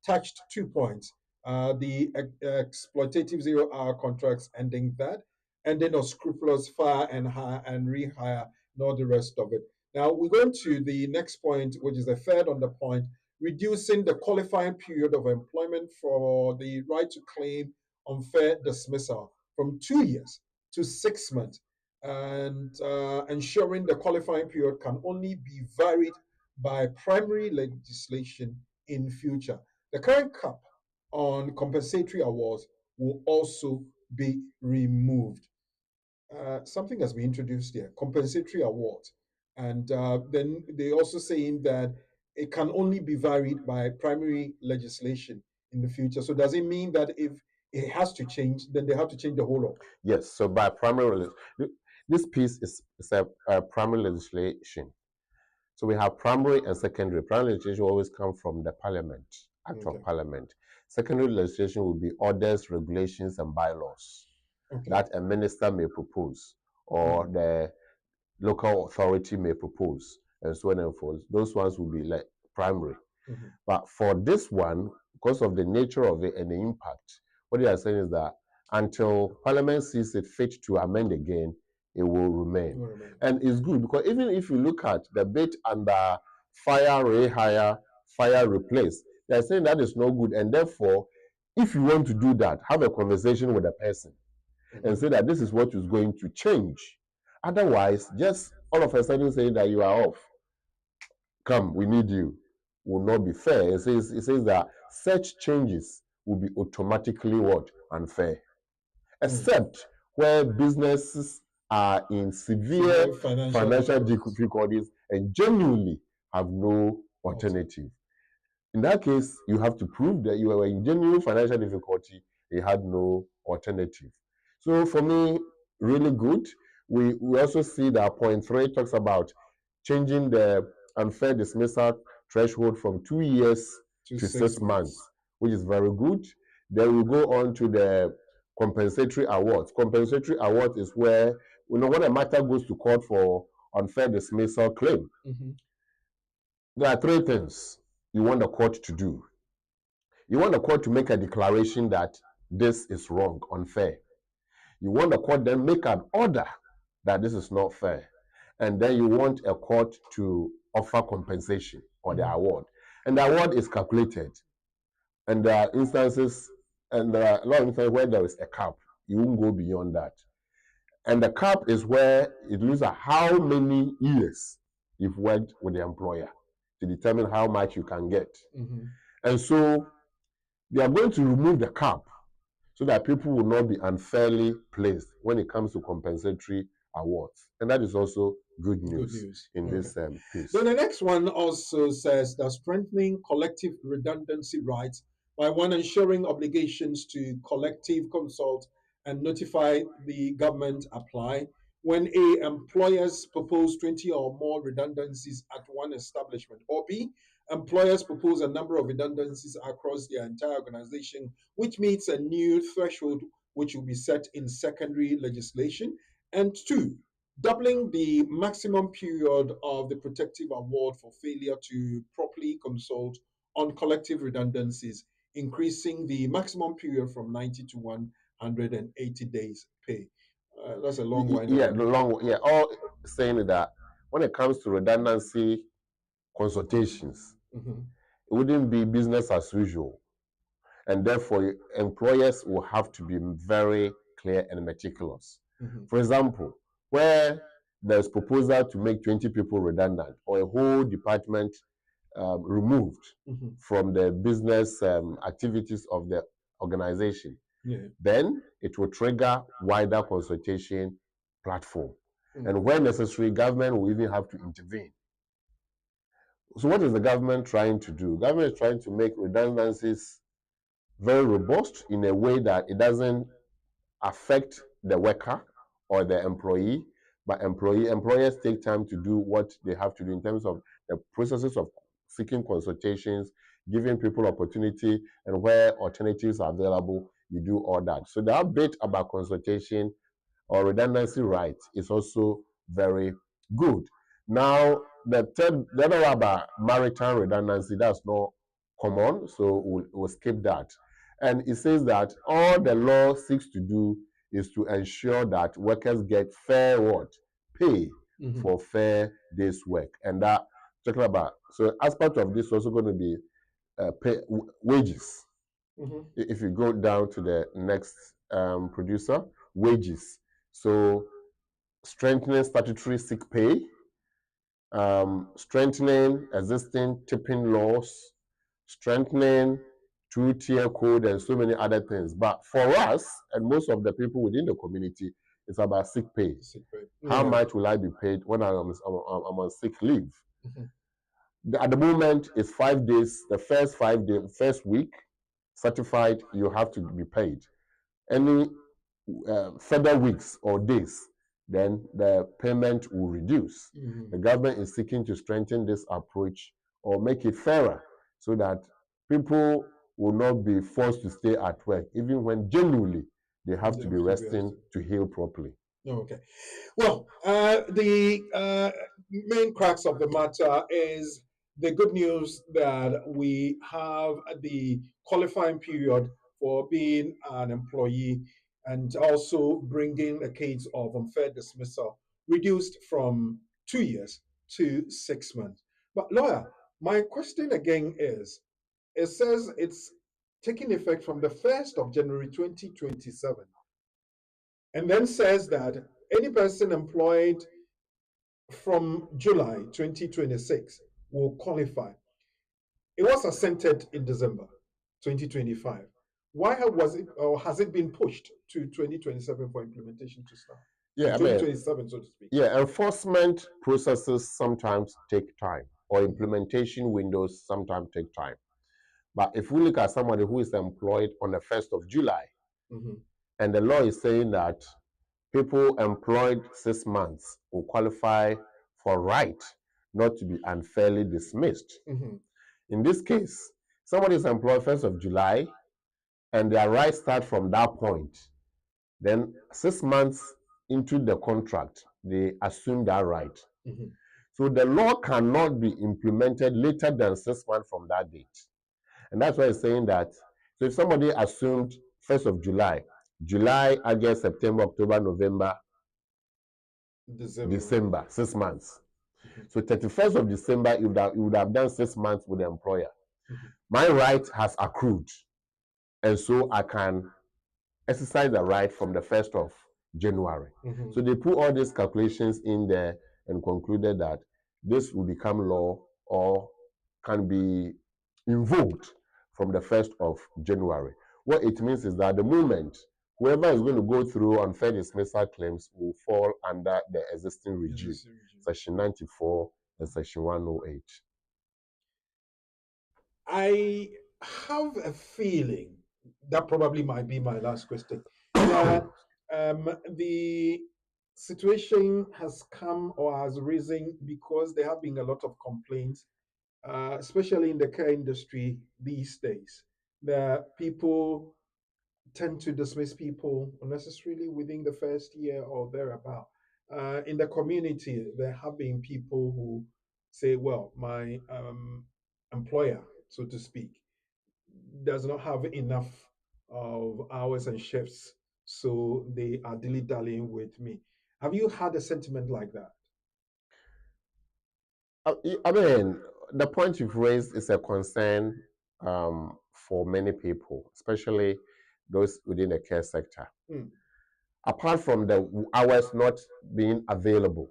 touched 2 points. The exploitative 0-hour contracts ending that, and then unscrupulous fire and hire and rehire, and all the rest of it. Now we go to the next point, which is the third on the point, reducing the qualifying period of employment for the right to claim unfair dismissal from 2 years to 6 months, and ensuring the qualifying period can only be varied by primary legislation in future. The current cap on compensatory awards will also be removed. Something has been introduced here, compensatory awards. And then they also saying that it can only be varied by primary legislation in the future. So does it mean that if it has to change, then they have to change the whole law? Yes, so by primary, this piece is a primary legislation. So we have primary and secondary. Primary legislation will always come from the Parliament, Act of Parliament. Secondary legislation will be orders, regulations, and bylaws that a minister may propose or the local authority may propose, and so on and forth. Those ones will be like primary. But for this one, because of the nature of it and the impact, what they are saying is that until Parliament sees it fit to amend again, it will remain. And it's good because even if you look at the bit under fire, rehire, fire, replace, they're saying that is no good. And therefore, if you want to do that, have a conversation with the person and say that this is what is going to change. Otherwise, just all of a sudden saying that you are off, come, we need you, will not be fair. It says that such changes will be automatically what? Unfair. Except where businesses are in severe financial difficulties and genuinely have no alternative. In that case, you have to prove that you were in genuine financial difficulty, you had no alternative. So for me, really good. We also see that point 3 talks about changing the unfair dismissal threshold from 2 years to 6 months, which is very good. Then we go on to the compensatory awards. Compensatory awards is where, when a matter goes to court for unfair dismissal claim, there are 3 things you want the court to do. You want the court to make a declaration that this is wrong, unfair. You want the court then make an order that this is not fair. And then you want a court to offer compensation or the award. And the award is calculated. And there are instances, and there are a lot of instances where there is a cap. You won't go beyond that. And the cap is where it looks at how many years you've worked with the employer to determine how much you can get. And so they are going to remove the cap so that people will not be unfairly placed when it comes to compensatory awards. And that is also good news in this piece. So the next one also says that strengthening collective redundancy rights by ensuring obligations to collective consult and notify the government apply when A, employers propose 20 or more redundancies at one establishment, or B, employers propose a number of redundancies across their entire organization, which meets a new threshold which will be set in secondary legislation. And 2, doubling the maximum period of the protective award for failure to properly consult on collective redundancies, increasing the maximum period from 90 to 180 days pay. That's a long one. Yeah, the long one. Yeah, all saying that when it comes to redundancy consultations, it wouldn't be business as usual. And therefore, employers will have to be very clear and meticulous. For example, where there's proposal to make 20 people redundant or a whole department removed from the business activities of the organization, then it will trigger wider consultation platform. And where necessary, government will even have to intervene. So what is the government trying to do? Government is trying to make redundancies very robust in a way that it doesn't affect the worker or the employee, but employers take time to do what they have to do in terms of the processes of seeking consultations, giving people opportunity, and where alternatives are available, you do all that. So the update about consultation or redundancy rights is also very good. Now, the other one about maritime redundancy, that's not common, so we'll skip that. And it says that all the law seeks to do is to ensure that workers get fair pay for fair day's work. And that, talking about, so as part of this, also going to be wages. If you go down to the next producer, wages. So strengthening statutory sick pay, strengthening existing tipping laws, strengthening two-tier code, and so many other things. But for us, and most of the people within the community, it's about sick pay. How much will I be paid when I'm on sick leave? At the moment, it's 5 days. The first 5 days, first week, certified, you have to be paid. Any further weeks or days, then the payment will reduce. The government is seeking to strengthen this approach or make it fairer so that people will not be forced to stay at work, even when genuinely they have to be resting to heal properly. Okay. Well, the main crux of the matter is the good news that we have the qualifying period for being an employee and also bringing a case of unfair dismissal reduced from 2 years to 6 months. But lawyer, my question again is, it says it's taking effect from the 1st of January 2027, and then says that any person employed from July 2026 will qualify. It was assented in December 2025. Why was it, or has it been pushed to 2027 for implementation to start? Yeah, to 2027, so to speak. Yeah, enforcement processes sometimes take time, or implementation windows sometimes take time. But if we look at somebody who is employed on the 1st of July, and the law is saying that people employed 6 months will qualify for right not to be unfairly dismissed. In this case, somebody is employed 1st of July, and their rights start from that point. Then 6 months into the contract, they assume that right. So the law cannot be implemented later than 6 months from that date. And that's why it's saying that, so if somebody assumed 1st of July, August, September, October, November, December 6 months. So 31st of December, you would have done 6 months with the employer. My right has accrued, and so I can exercise the right from the 1st of January. So they put all these calculations in there and concluded that this will become law or can be invoked from the 1st of January. What it means is that the moment whoever is going to go through unfair dismissal claims will fall under the existing regime, Section 94 and Section 108. I have a feeling that probably might be my last question. That the situation has come or has risen because there have been a lot of complaints, especially in the care industry these days, that people tend to dismiss people unnecessarily within the first year or thereabout. In the community, there have been people who say, well, my employer, so to speak, does not have enough of hours and shifts, so they are dilly-dallying with me. Have you had a sentiment like that? I mean, the point you've raised is a concern for many people, especially those within the care sector. Apart from the hours not being available,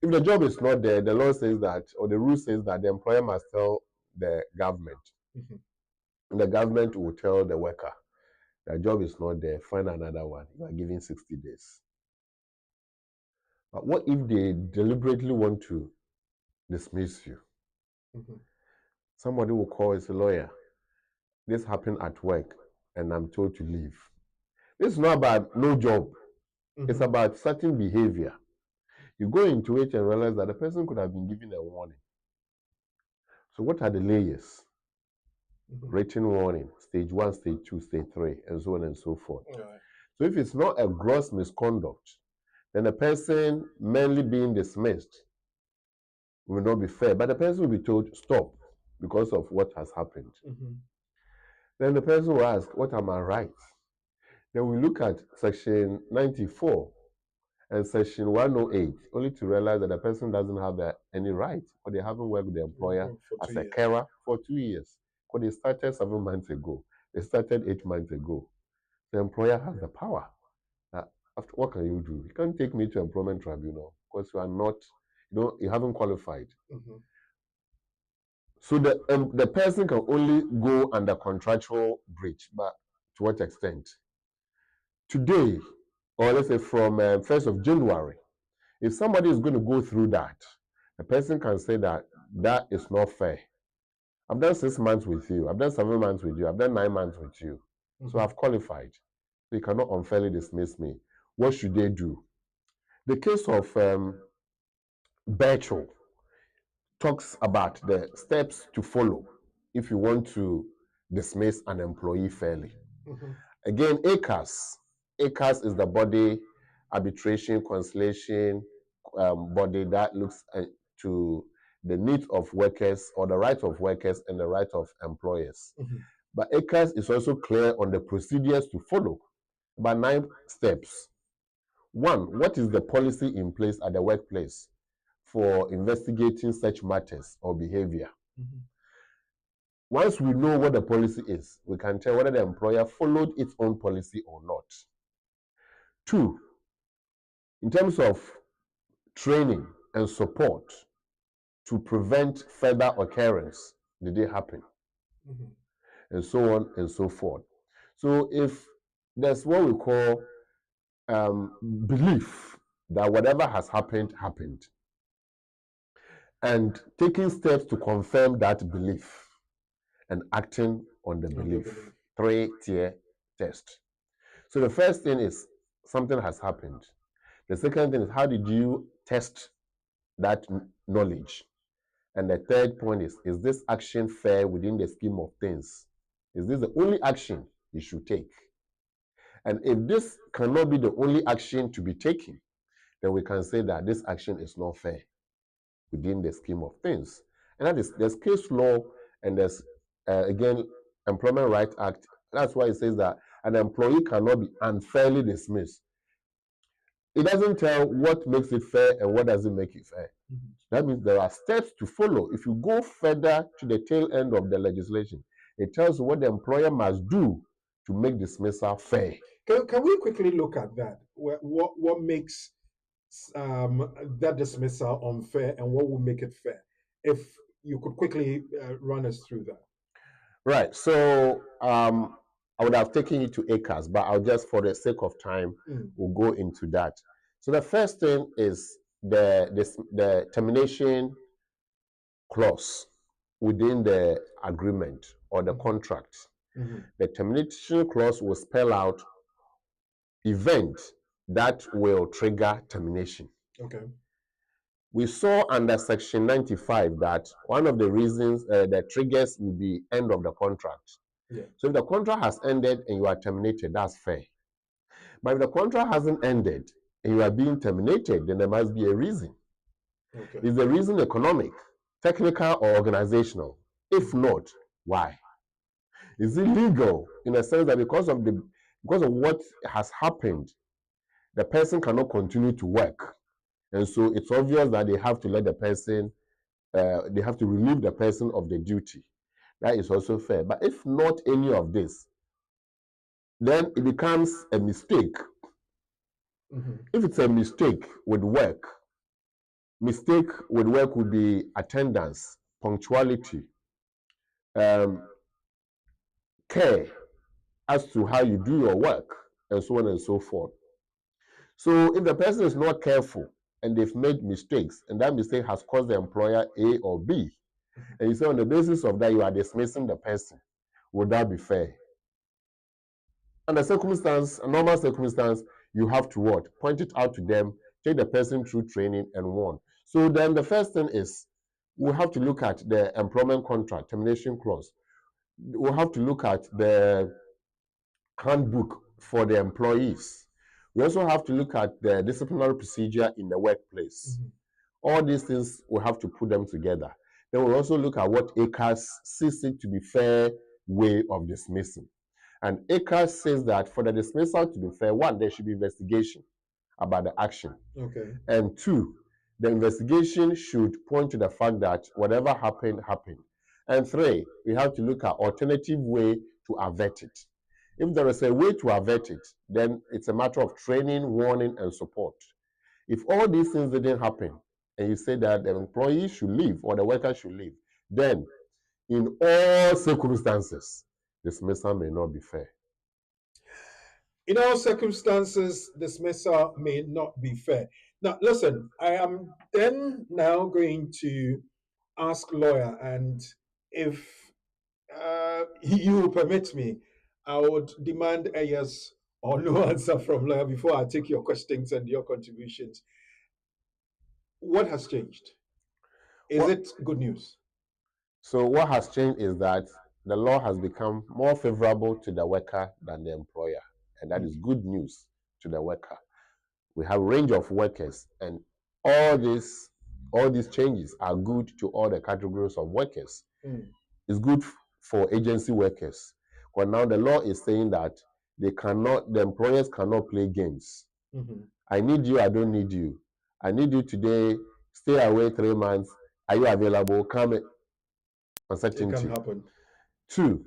if the job is not there, the law says that, or the rule says that the employer must tell the government. And the government will tell the worker, the job is not there, find another one. You are given 60 days. But what if they deliberately want to dismiss you? Somebody will call his lawyer. This happened at work, and I'm told to leave. This is not about no job. It's about certain behavior. You go into it and realize that the person could have been given a warning. So what are the layers? Written warning, stage 1, stage 2, stage 3, and so on and so forth. So if it's not a gross misconduct, then the person mainly being dismissed will not be fair. But the person will be told, stop, because of what has happened. Then the person will ask, what are my rights? Then we look at Section 94 and Section 108, only to realize that the person doesn't have any right, or they haven't worked with the employer as a carer for 2 years. Because they started 7 months ago. They started 8 months ago. The employer has the power. After, what can you do? You can't take me to employment tribunal because you are not, you haven't qualified. So the person can only go under contractual breach, but to what extent? Today, or let's say from 1st of January, if somebody is going to go through that, the person can say that that is not fair. I've done 6 months with you. I've done 7 months with you. I've done 9 months with you. So I've qualified. So you cannot unfairly dismiss me. What should they do? The case of Birchall talks about the steps to follow if you want to dismiss an employee fairly. Again, ACAS. ACAS is the body arbitration conciliation body that looks to the needs of workers, or the rights of workers and the rights of employers. But ACAS is also clear on the procedures to follow. About 9 steps. 1, what is the policy in place at the workplace for investigating such matters or behavior? Once we know what the policy is, we can tell whether the employer followed its own policy or not. 2, in terms of training and support to prevent further occurrence, did they happen? And so on and so forth. So if there's what we call belief that whatever has happened, happened, and taking steps to confirm that belief and acting on the belief, three-tier test. So the first thing is something has happened. The second thing is how did you test that knowledge? And the third point is this action fair within the scheme of things? Is this the only action you should take? And if this cannot be the only action to be taken, then we can say that this action is not fair within the scheme of things. And that is, there's case law and there's, again, Employment Rights Act. That's why it says that an employee cannot be unfairly dismissed. It doesn't tell what makes it fair and what doesn't make it fair. That means there are steps to follow. If you go further to the tail end of the legislation, it tells you what the employer must do to make dismissal fair. Can we quickly look at that? What makes that dismissal unfair and what will make it fair? If you could quickly run us through that. Right. So I would have taken you to ACAS, but I'll just, for the sake of time, we'll go into that. So the first thing is the termination clause within the agreement or the contract. The termination clause will spell out events that will trigger termination. Okay. We saw under Section 95 that one of the reasons the triggers will be end of the contract. Yeah. So if the contract has ended and you are terminated, that's fair. But if the contract hasn't ended and you are being terminated, then there must be a reason. Okay. Is the reason economic, technical, or organizational? If not, why? Is it legal in the sense that because of what has happened, the person cannot continue to work? And so it's obvious that they have to let the person, they have to relieve the person of the duty. That is also fair. But if not any of this, then it becomes a mistake. If it's a mistake with work would be attendance, punctuality, care as to how you do your work, and so on and so forth. So if the person is not careful and they've made mistakes, and that mistake has caused the employer A or B, and you say on the basis of that you are dismissing the person, would that be fair? Under circumstance, a normal circumstance, you have to what? Point it out to them, take the person through training and warn. So then the first thing is, we have to look at the employment contract, termination clause. We'll have to look at the handbook for the employees. We also have to look at the disciplinary procedure in the workplace. All these things, we have to put them together. Then we'll also look at what ACAS sees it to be fair way of dismissing. And ACAS says that for the dismissal to be fair, one, there should be investigation about the action. Okay. And two, the investigation should point to the fact that whatever happened, happened. And three, we have to look at alternative way to avert it. If there is a way to avert it, then it's a matter of training, warning, and support. If all these things didn't happen, and you say that the employee should leave or the worker should leave, then in all circumstances, dismissal may not be fair. In all circumstances, dismissal may not be fair. Now, listen, I am then now going to ask lawyer, and if you permit me, I would demand a yes or no answer from lawyer before I take your questions and your contributions. What has changed? Is it good news? So what has changed is that the law has become more favorable to the worker than the employer, and that is good news to the worker. We have a range of workers, and all these changes are good to all the categories of workers. It's good for agency workers. But now the law is saying that the employers cannot play games. I need you, I don't need you. I need you today, stay away 3 months. Are you available? Come. Uncertainty. It can happen. Two,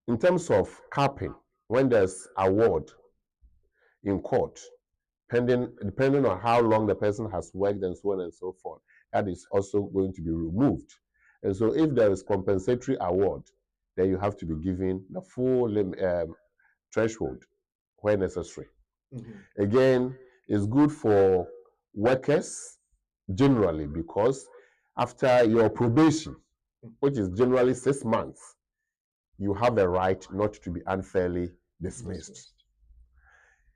in terms of capping, when there's award in court, depending on how long the person has worked and so on and so forth, that is also going to be removed. And so if there is compensatory award, then you have to be given the full threshold where necessary. Again, it's good for workers generally because after your probation, which is generally 6 months, you have a right not to be unfairly dismissed.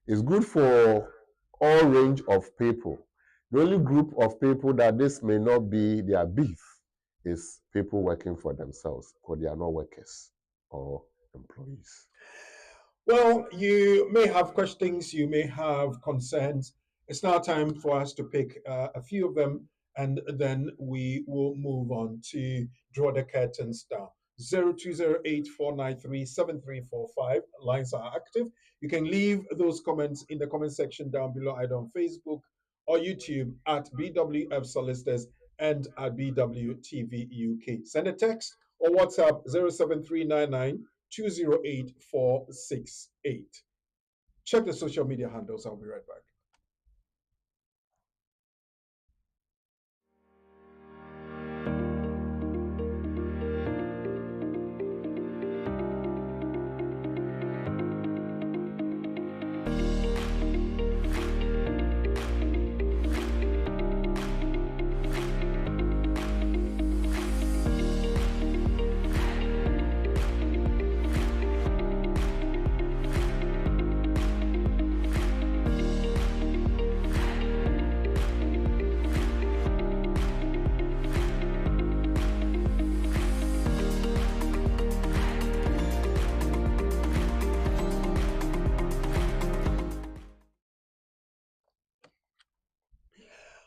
It's good for all range of people. The only group of people that this may not be their beef is people working for themselves, because they are not workers or employees. Well, you may have questions, you may have concerns. It's now time for us to pick a few of them, and then we will move on to draw the curtains down. 0208-493-7345. Lines are active. You can leave those comments in the comment section down below, either on Facebook or YouTube at BWF Solicitors and at BWTV UK. Send a text or WhatsApp 07399 208468. Check the social media handles. I'll be right back.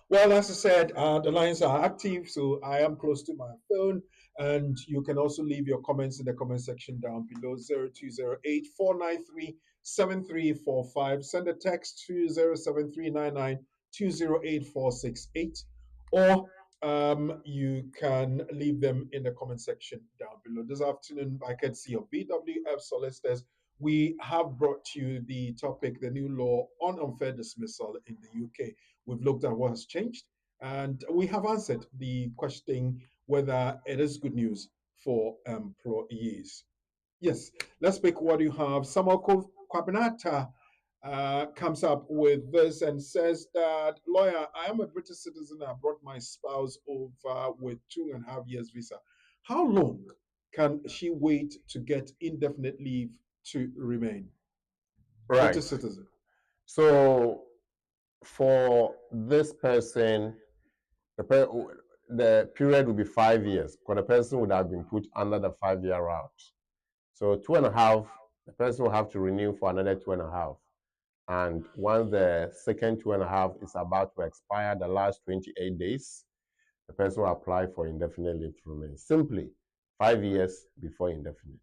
Well, as I said, the lines are active, so I am close to my phone, and you can also leave your comments in the comment section down below. 0208-493-7345. Send a text to 07399-208468, or you can leave them in the comment section down below. This afternoon, by courtesy of BWF Solicitors, we have brought you the topic, the new law on unfair dismissal in the UK. We've looked at what has changed, and we have answered the question whether it is good news for employees. Yes, let's pick what you have. Samuel Kwabinata comes up with this and says that, lawyer, I am a British citizen. I brought my spouse over with 2.5 years visa. How long can she wait to get indefinite leave to remain? Right. British citizen. So for this person, the period will be 5 years, because the person would have been put under the 5-year route. So 2.5, the person will have to renew for another 2.5. And once the second 2.5 is about to expire, the last 28 days, the person will apply for indefinite leave to remain. Simply 5 years before indefinite.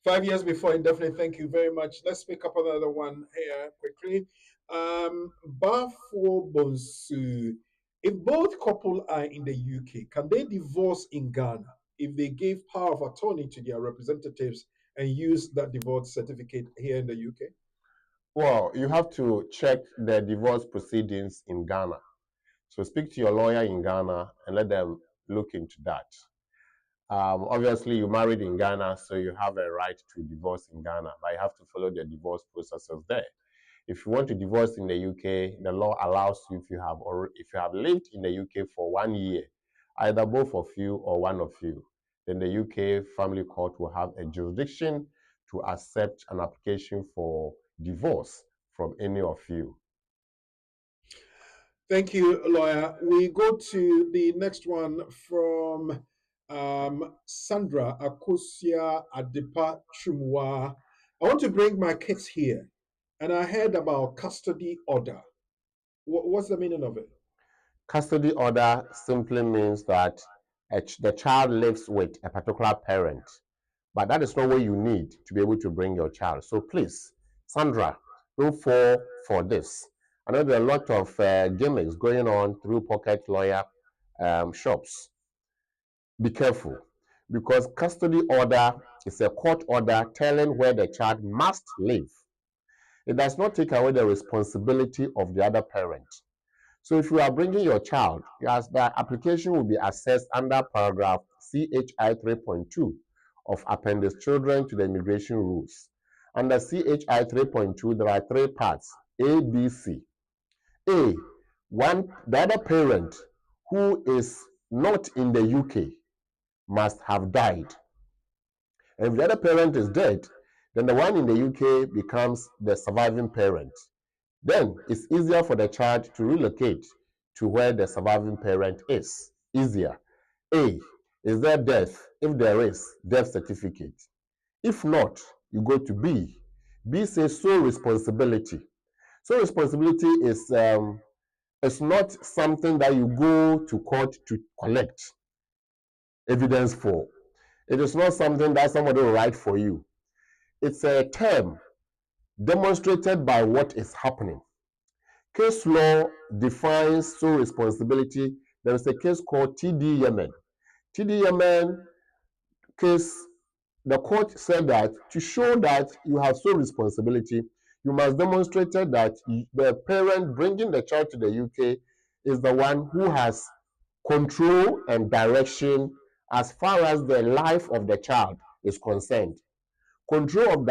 5 years before indefinite. Thank you very much. Let's pick up another one here quickly. Bafo Bonsu. If both couple are in the UK, can they divorce in Ghana if they gave power of attorney to their representatives and use that divorce certificate here in the UK? Well, you have to check the divorce proceedings in Ghana. So speak to your lawyer in Ghana and let them look into that. Obviously, you married in Ghana, so you have a right to divorce in Ghana, but you have to follow the divorce processes there. If you want to divorce in the UK, the law allows you, if you have lived in the UK for 1 year, either both of you or one of you, then the UK Family Court will have a jurisdiction to accept an application for divorce from any of you. Thank you, lawyer. We go to the next one from Sandra Akosia Adepa Chumwa. I want to bring my kids here, and I heard about custody order. What's the meaning of it? Custody order simply means that the child lives with a particular parent, but that is not what you need to be able to bring your child. So please, Sandra, don't fall for this. I know there are a lot of gimmicks going on through pocket lawyer shops. Be careful, because custody order is a court order telling where the child must live. It does not take away the responsibility of the other parent. So if you are bringing your child, the application will be assessed under paragraph CHI 3.2 of Appendix Children to the Immigration Rules. under CHI 3.2, there are three parts, A, B, C. A, the other parent who is not in the UK must have died. And if the other parent is dead, then the one in the UK becomes the surviving parent. Then it's easier for the child to relocate to where the surviving parent is. Easier. A, is there death? If there is, death certificate. If not, you go to B. B says sole responsibility. Sole responsibility is it's not something that you go to court to collect evidence for. It is not something that somebody will write for you. It's a term demonstrated by what is happening. Case law defines sole responsibility. There is a case called TD Yemen. TD Yemen case, the court said that to show that you have sole responsibility, you must demonstrate that the parent bringing the child to the UK is the one who has control and direction as far as the life of the child is concerned. Control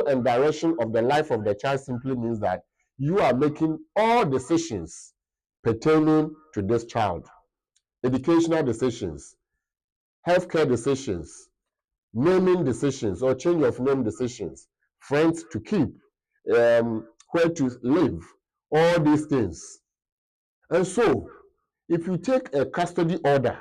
and direction of the life of the child simply means that you are making all decisions pertaining to this child. Educational decisions, healthcare decisions, naming decisions or change of name decisions, friends to keep, where to live, all these things. And so, if you take a custody order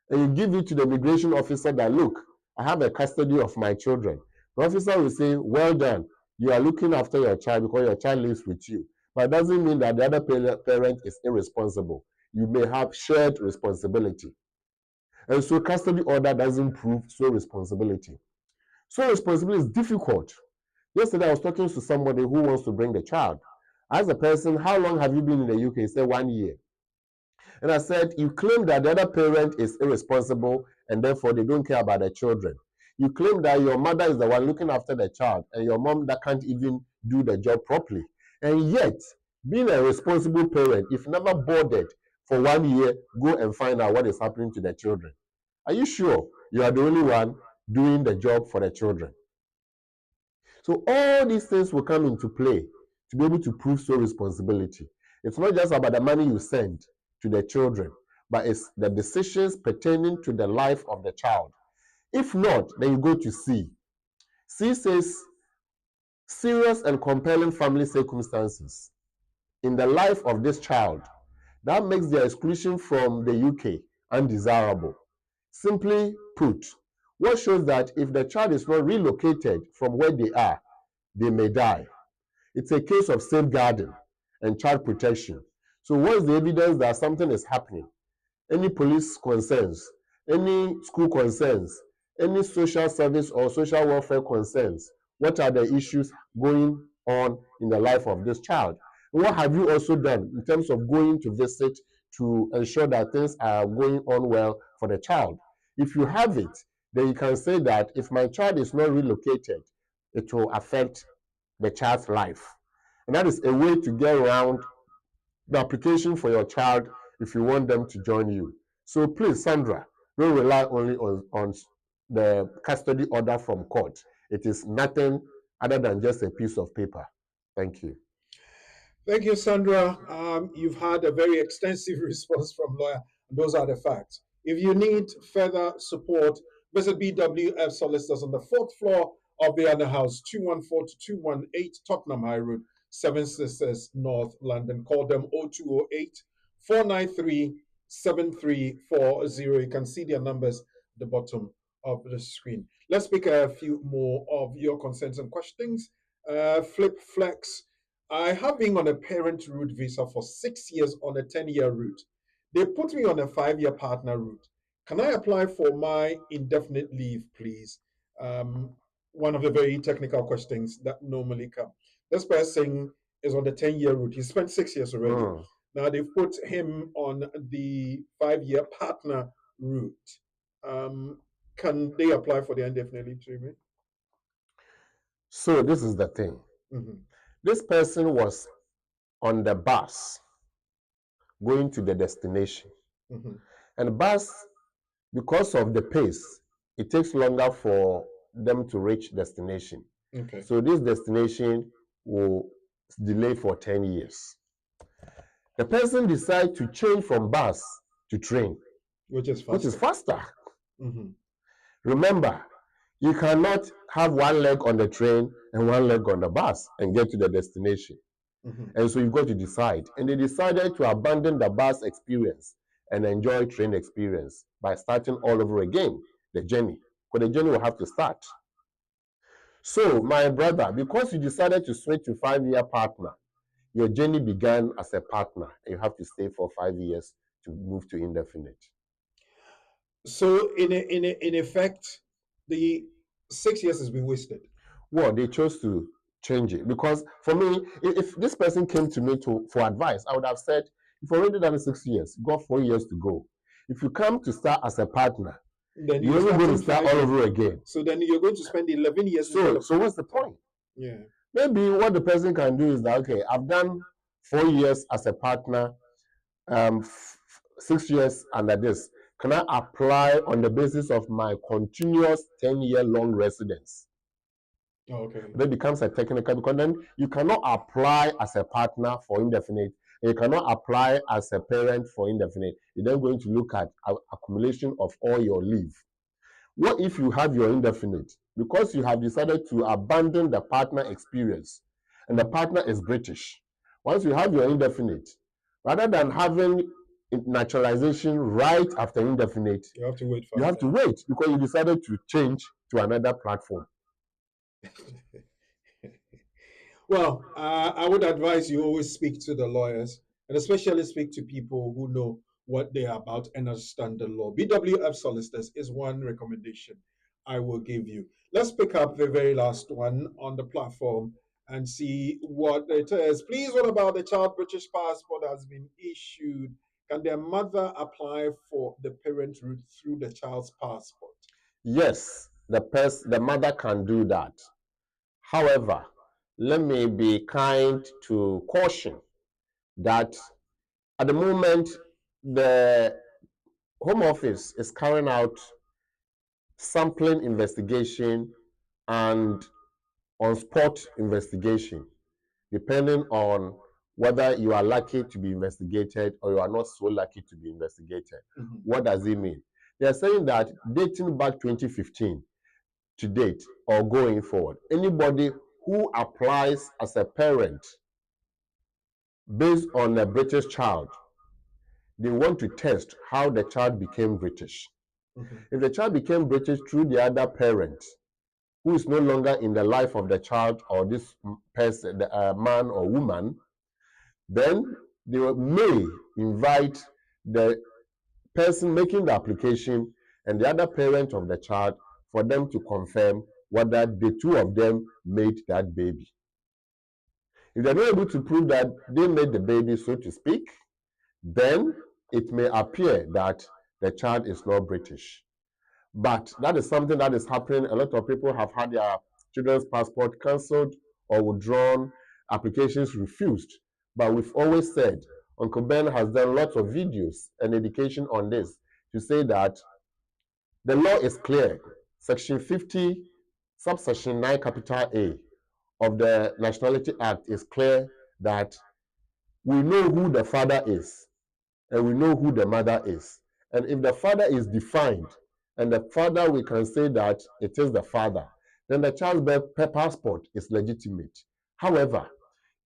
and you give it to the immigration officer that, look, I have a custody of my children, the officer will say, well done, you are looking after your child because your child lives with you. But it doesn't mean that the other parent is irresponsible. You may have shared responsibility. And so custody order doesn't prove sole responsibility. Sole responsibility is difficult. Yesterday I was talking to somebody who wants to bring the child. I asked the person, how long have you been in the UK? He said 1 year. And I said, you claim that the other parent is irresponsible and therefore they don't care about the children. You claim that your mother is the one looking after the child and your mom that can't even do the job properly. And yet, being a responsible parent, if never bothered for 1 year, go and find out what is happening to the children. Are you sure you are the only one doing the job for the children? So all these things will come into play to be able to prove sole responsibility. It's not just about the money you send to the children, but it's the decisions pertaining to the life of the child. If not, then you go to C. C says serious and compelling family circumstances in the life of this child that makes their exclusion from the UK undesirable. Simply put, what shows that if the child is not relocated from where they are, they may die. It's a case of safeguarding and child protection. So what is the evidence that something is happening? Any police concerns, any school concerns, any social service or social welfare concerns? What are the issues going on in the life of this child? What have you also done in terms of going to visit to ensure that things are going on well for the child? If you have it, then you can say that if my child is not relocated, it will affect the child's life. And that is a way to get around the application for your child if you want them to join you. So please, Sandra, don't rely only on the custody order from court. It is nothing other than just a piece of paper. Thank you. Thank you, Sandra. You've had a very extensive response from lawyer. Those are the facts. If you need further support, visit BWF Solicitors on the 4th floor of the other house, 214 to 218 Tottenham High Road, Seven Sisters, North London. Call them 0208 493 7340. You can see their numbers at the bottom of the screen. Let's pick a few more of your concerns and questions. Flip Flex. I have been on a parent route visa for 6 years on a 10-year route. They put me on a 5-year partner route. Can I apply for my indefinite leave, please? One of the very technical questions that normally come. This person is on the 10-year route. He spent 6 years already. Now they've put him on the 5-year partner route. Can they apply for the indefinite leave to remain? So this is the thing. This person was on the bus going to the destination. And bus, because of the pace, it takes longer for them to reach destination. Okay. So this destination will delay for 10 years. The person decides to change from bus to train, Which is faster. which is faster. Mm-hmm. Remember, you cannot have one leg on the train and one leg on the bus and get to the destination. Mm-hmm. And so you've got to decide. And they decided to abandon the bus experience and enjoy train experience by starting all over again, the journey. Because the journey will have to start. So, my brother, because you decided to switch to 5-year partner, your journey began as a partner, and you have to stay for 5 years to move to indefinite. So, in effect, the 6 years has been wasted. Well, they chose to change it because for me, if this person came to me for advice, I would have said, you've already done 6 years, you got 4 years to go. If you come to start as a partner, then you're only going to start all over again. So then you're going to spend 11 years. So what's the point? Yeah. Maybe what the person can do is that, okay, I've done 4 years as a partner, 6 years under this. Can I apply on the basis of my continuous 10-year long residence? Okay. That becomes a technical, because then you cannot apply as a partner for indefinite. You cannot apply as a parent for indefinite. You're then going to look at accumulation of all your leave. What if you have your indefinite? Because you have decided to abandon the partner experience, and the partner is British. Once you have your indefinite, rather than having naturalization right after indefinite, you have to wait for you have to wait because you decided to change to another platform. Well, I would advise you always speak to the lawyers, and especially speak to people who know what they are about and understand the law. BWF solicitors is one recommendation I will give you. Let's pick up the very last one on the platform and see what it is. Please, what about the child British passport has been issued? Can their mother apply for the parent route through the child's passport? Yes, the mother can do that. However, let me be kind to caution that at the moment, the Home Office is carrying out sampling investigation and on-spot investigation, depending on whether you are lucky to be investigated or you are not so lucky to be investigated. Mm-hmm. What does it mean? They are saying that dating back 2015 to date or going forward, anybody who applies as a parent based on a British child, they want to test how the child became British. Mm-hmm. If the child became British through the other parent, who is no longer in the life of the child or this person, the man or woman, then they may invite the person making the application and the other parent of the child for them to confirm whether the two of them made that baby. If they're not able to prove that they made the baby, so to speak, then it may appear that the child is not British. But that is something that is happening. A lot of people have had their children's passport cancelled or withdrawn, applications refused. But we've always said, Uncle Ben has done lots of videos and education on this to say that the law is clear. Section 50, subsection 9, capital A of the Nationality Act is clear that we know who the father is and we know who the mother is. And if the father is defined, and the father, we can say that it is the father, then the child's birth passport is legitimate. However,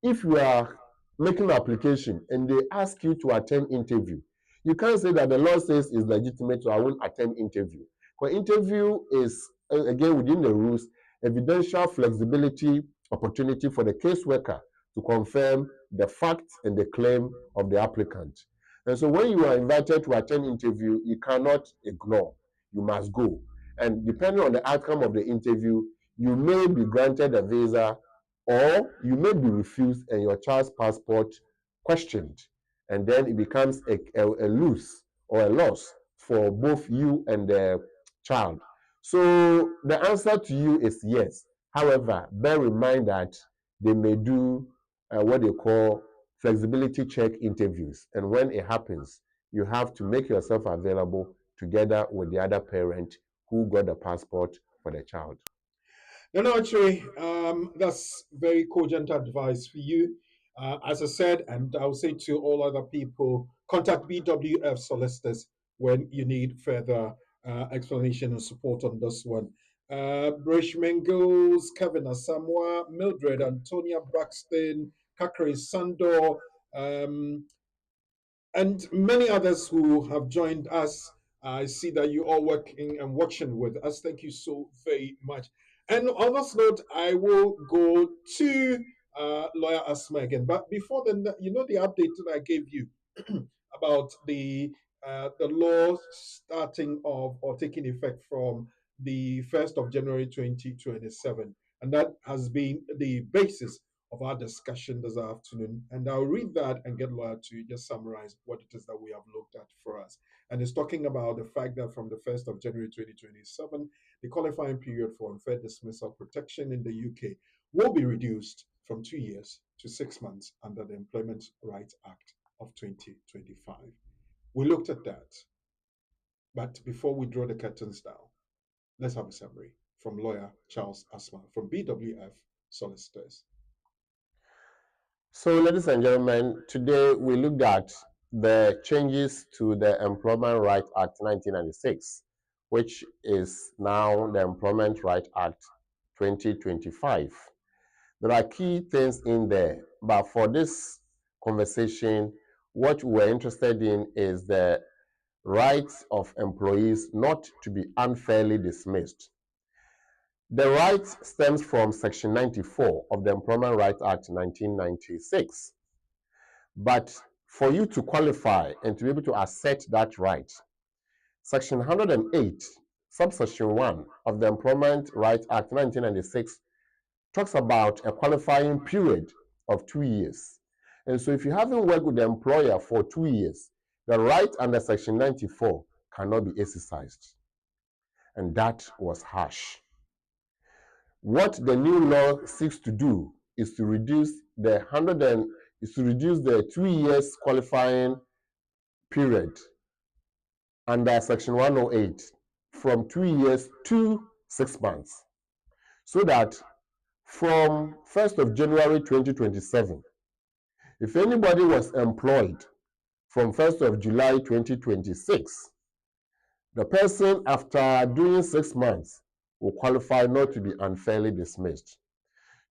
if you are making an application and they ask you to attend interview, you can't say that the law says it's legitimate, so I won't attend interview. Because interview is, again, within the rules, evidential flexibility opportunity for the caseworker to confirm the facts and the claim of the applicant. And so when you are invited to attend interview, you cannot ignore. You must go. And depending on the outcome of the interview, you may be granted a visa or you may be refused and your child's passport questioned. And then it becomes a lose or a loss for both you and the child. So the answer to you is yes. However, bear in mind that they may do what they call flexibility check interviews. And when it happens, you have to make yourself available together with the other parent who got the passport for the child. No, no, actually, that's very cogent advice for you. As I said, and I'll say to all other people, contact BWF solicitors when you need further explanation and support on this one. Brish Mengels, Kevin Asamoah, Mildred, Antonia Braxton, Kakri Sandor, um, and many others who have joined us. I see that you are working and watching with us. Thank you so very much. And on this note, I will go to Lawyer Asma again. But before then, you know the update that I gave you about the law starting of or taking effect from the 1st of January 2027. And that has been the basis of our discussion this afternoon. And I'll read that and get Lawyer to just summarize what it is that we have looked at for us. And it's talking about the fact that from the 1st of January 2027, the qualifying period for unfair dismissal protection in the UK will be reduced from 2 years to 6 months under the Employment Rights Act of 2025. We looked at that. But before we draw the curtains down, let's have a summary from lawyer Charles Asma from BWF Solicitors. So, ladies and gentlemen, today we looked at the changes to the Employment Rights Act 1996, which is now the Employment Rights Act 2025. There are key things in there, but for this conversation, what we're interested in is the rights of employees not to be unfairly dismissed. The right stems from Section 94 of the Employment Rights Act 1996. But for you to qualify and to be able to assert that right, Section 108, subsection 1 of the Employment Rights Act 1996 talks about a qualifying period of 2 years. And so if you haven't worked with the employer for 2 years, the right under Section 94 cannot be exercised. And that was harsh. What the new law seeks to do is to reduce the 2 years qualifying period under Section 108 from 2 years to 6 months, so that from 1st of January 2027, if anybody was employed from 1st of July 2026, the person after doing 6 months will qualify not to be unfairly dismissed.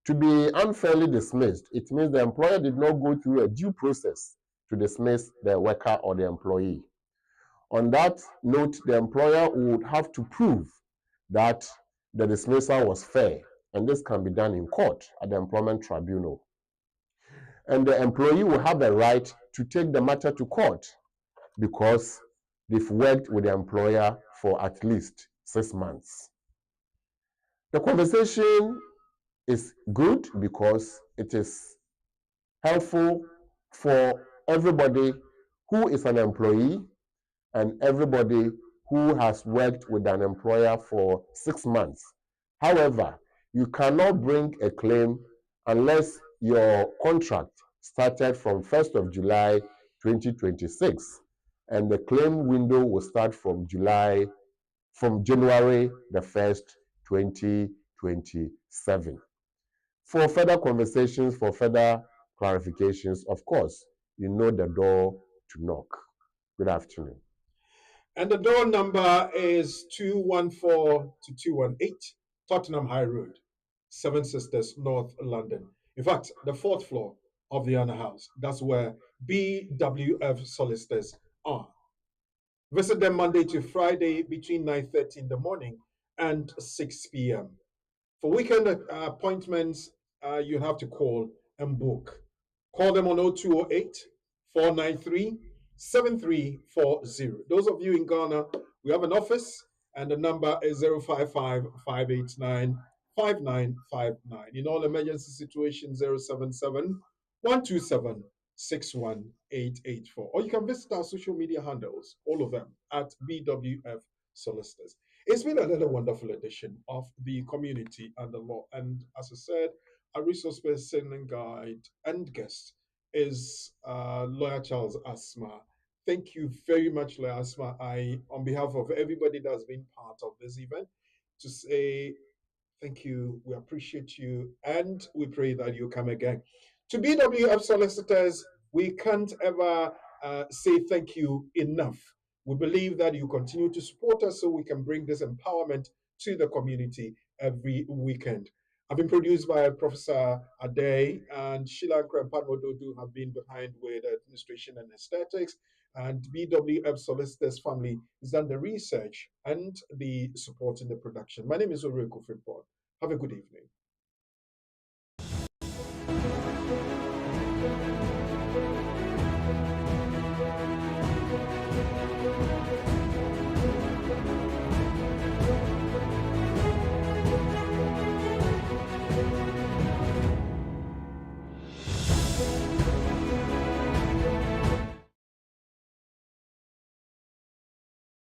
To be unfairly dismissed, it means the employer did not go through a due process to dismiss the worker or the employee. On that note, the employer would have to prove that the dismissal was fair, and this can be done in court at the employment tribunal. And the employee will have the right to take the matter to court because they've worked with the employer for at least 6 months. The conversation is good because it is helpful for everybody who is an employee and everybody who has worked with an employer for 6 months. However, you cannot bring a claim unless your contract started from 1st of July 2026, and the claim window will start from January the 1st, 2027. For further conversations, for further clarifications, of course, you know the door to knock. Good afternoon. And the door number is 214 to 218 Tottenham High Road, Seven Sisters, North London. In fact, the 4th floor of the Honor House. That's where BWF solicitors are. Visit them Monday to Friday between 9:30 in the morning and 6 p.m. For weekend appointments, you have to call and book. Call them on 0208 493 7340. Those of you in Ghana, we have an office and the number is 055 589 5959. In all emergency situations, 077 127 61884. Or you can visit our social media handles, all of them, at BWF Solicitors. It's been another wonderful edition of the Community and the Law. And as I said, our resource person and guide and guest is Lawyer Charles Asma. Thank you very much, Lawyer Asma. On behalf of everybody that's been part of this event, to say Thank you. We appreciate you. And we pray that you come again. To BWF solicitors, we can't ever say thank you enough. We believe that you continue to support us so we can bring this empowerment to the community every weekend. I've been produced by Professor Ade, and Sheila Krempadmododu have been behind with administration and aesthetics. And BWF Solicitors Family has done the research and the support in the production. My name is Oreko Frimpong. Have a good evening.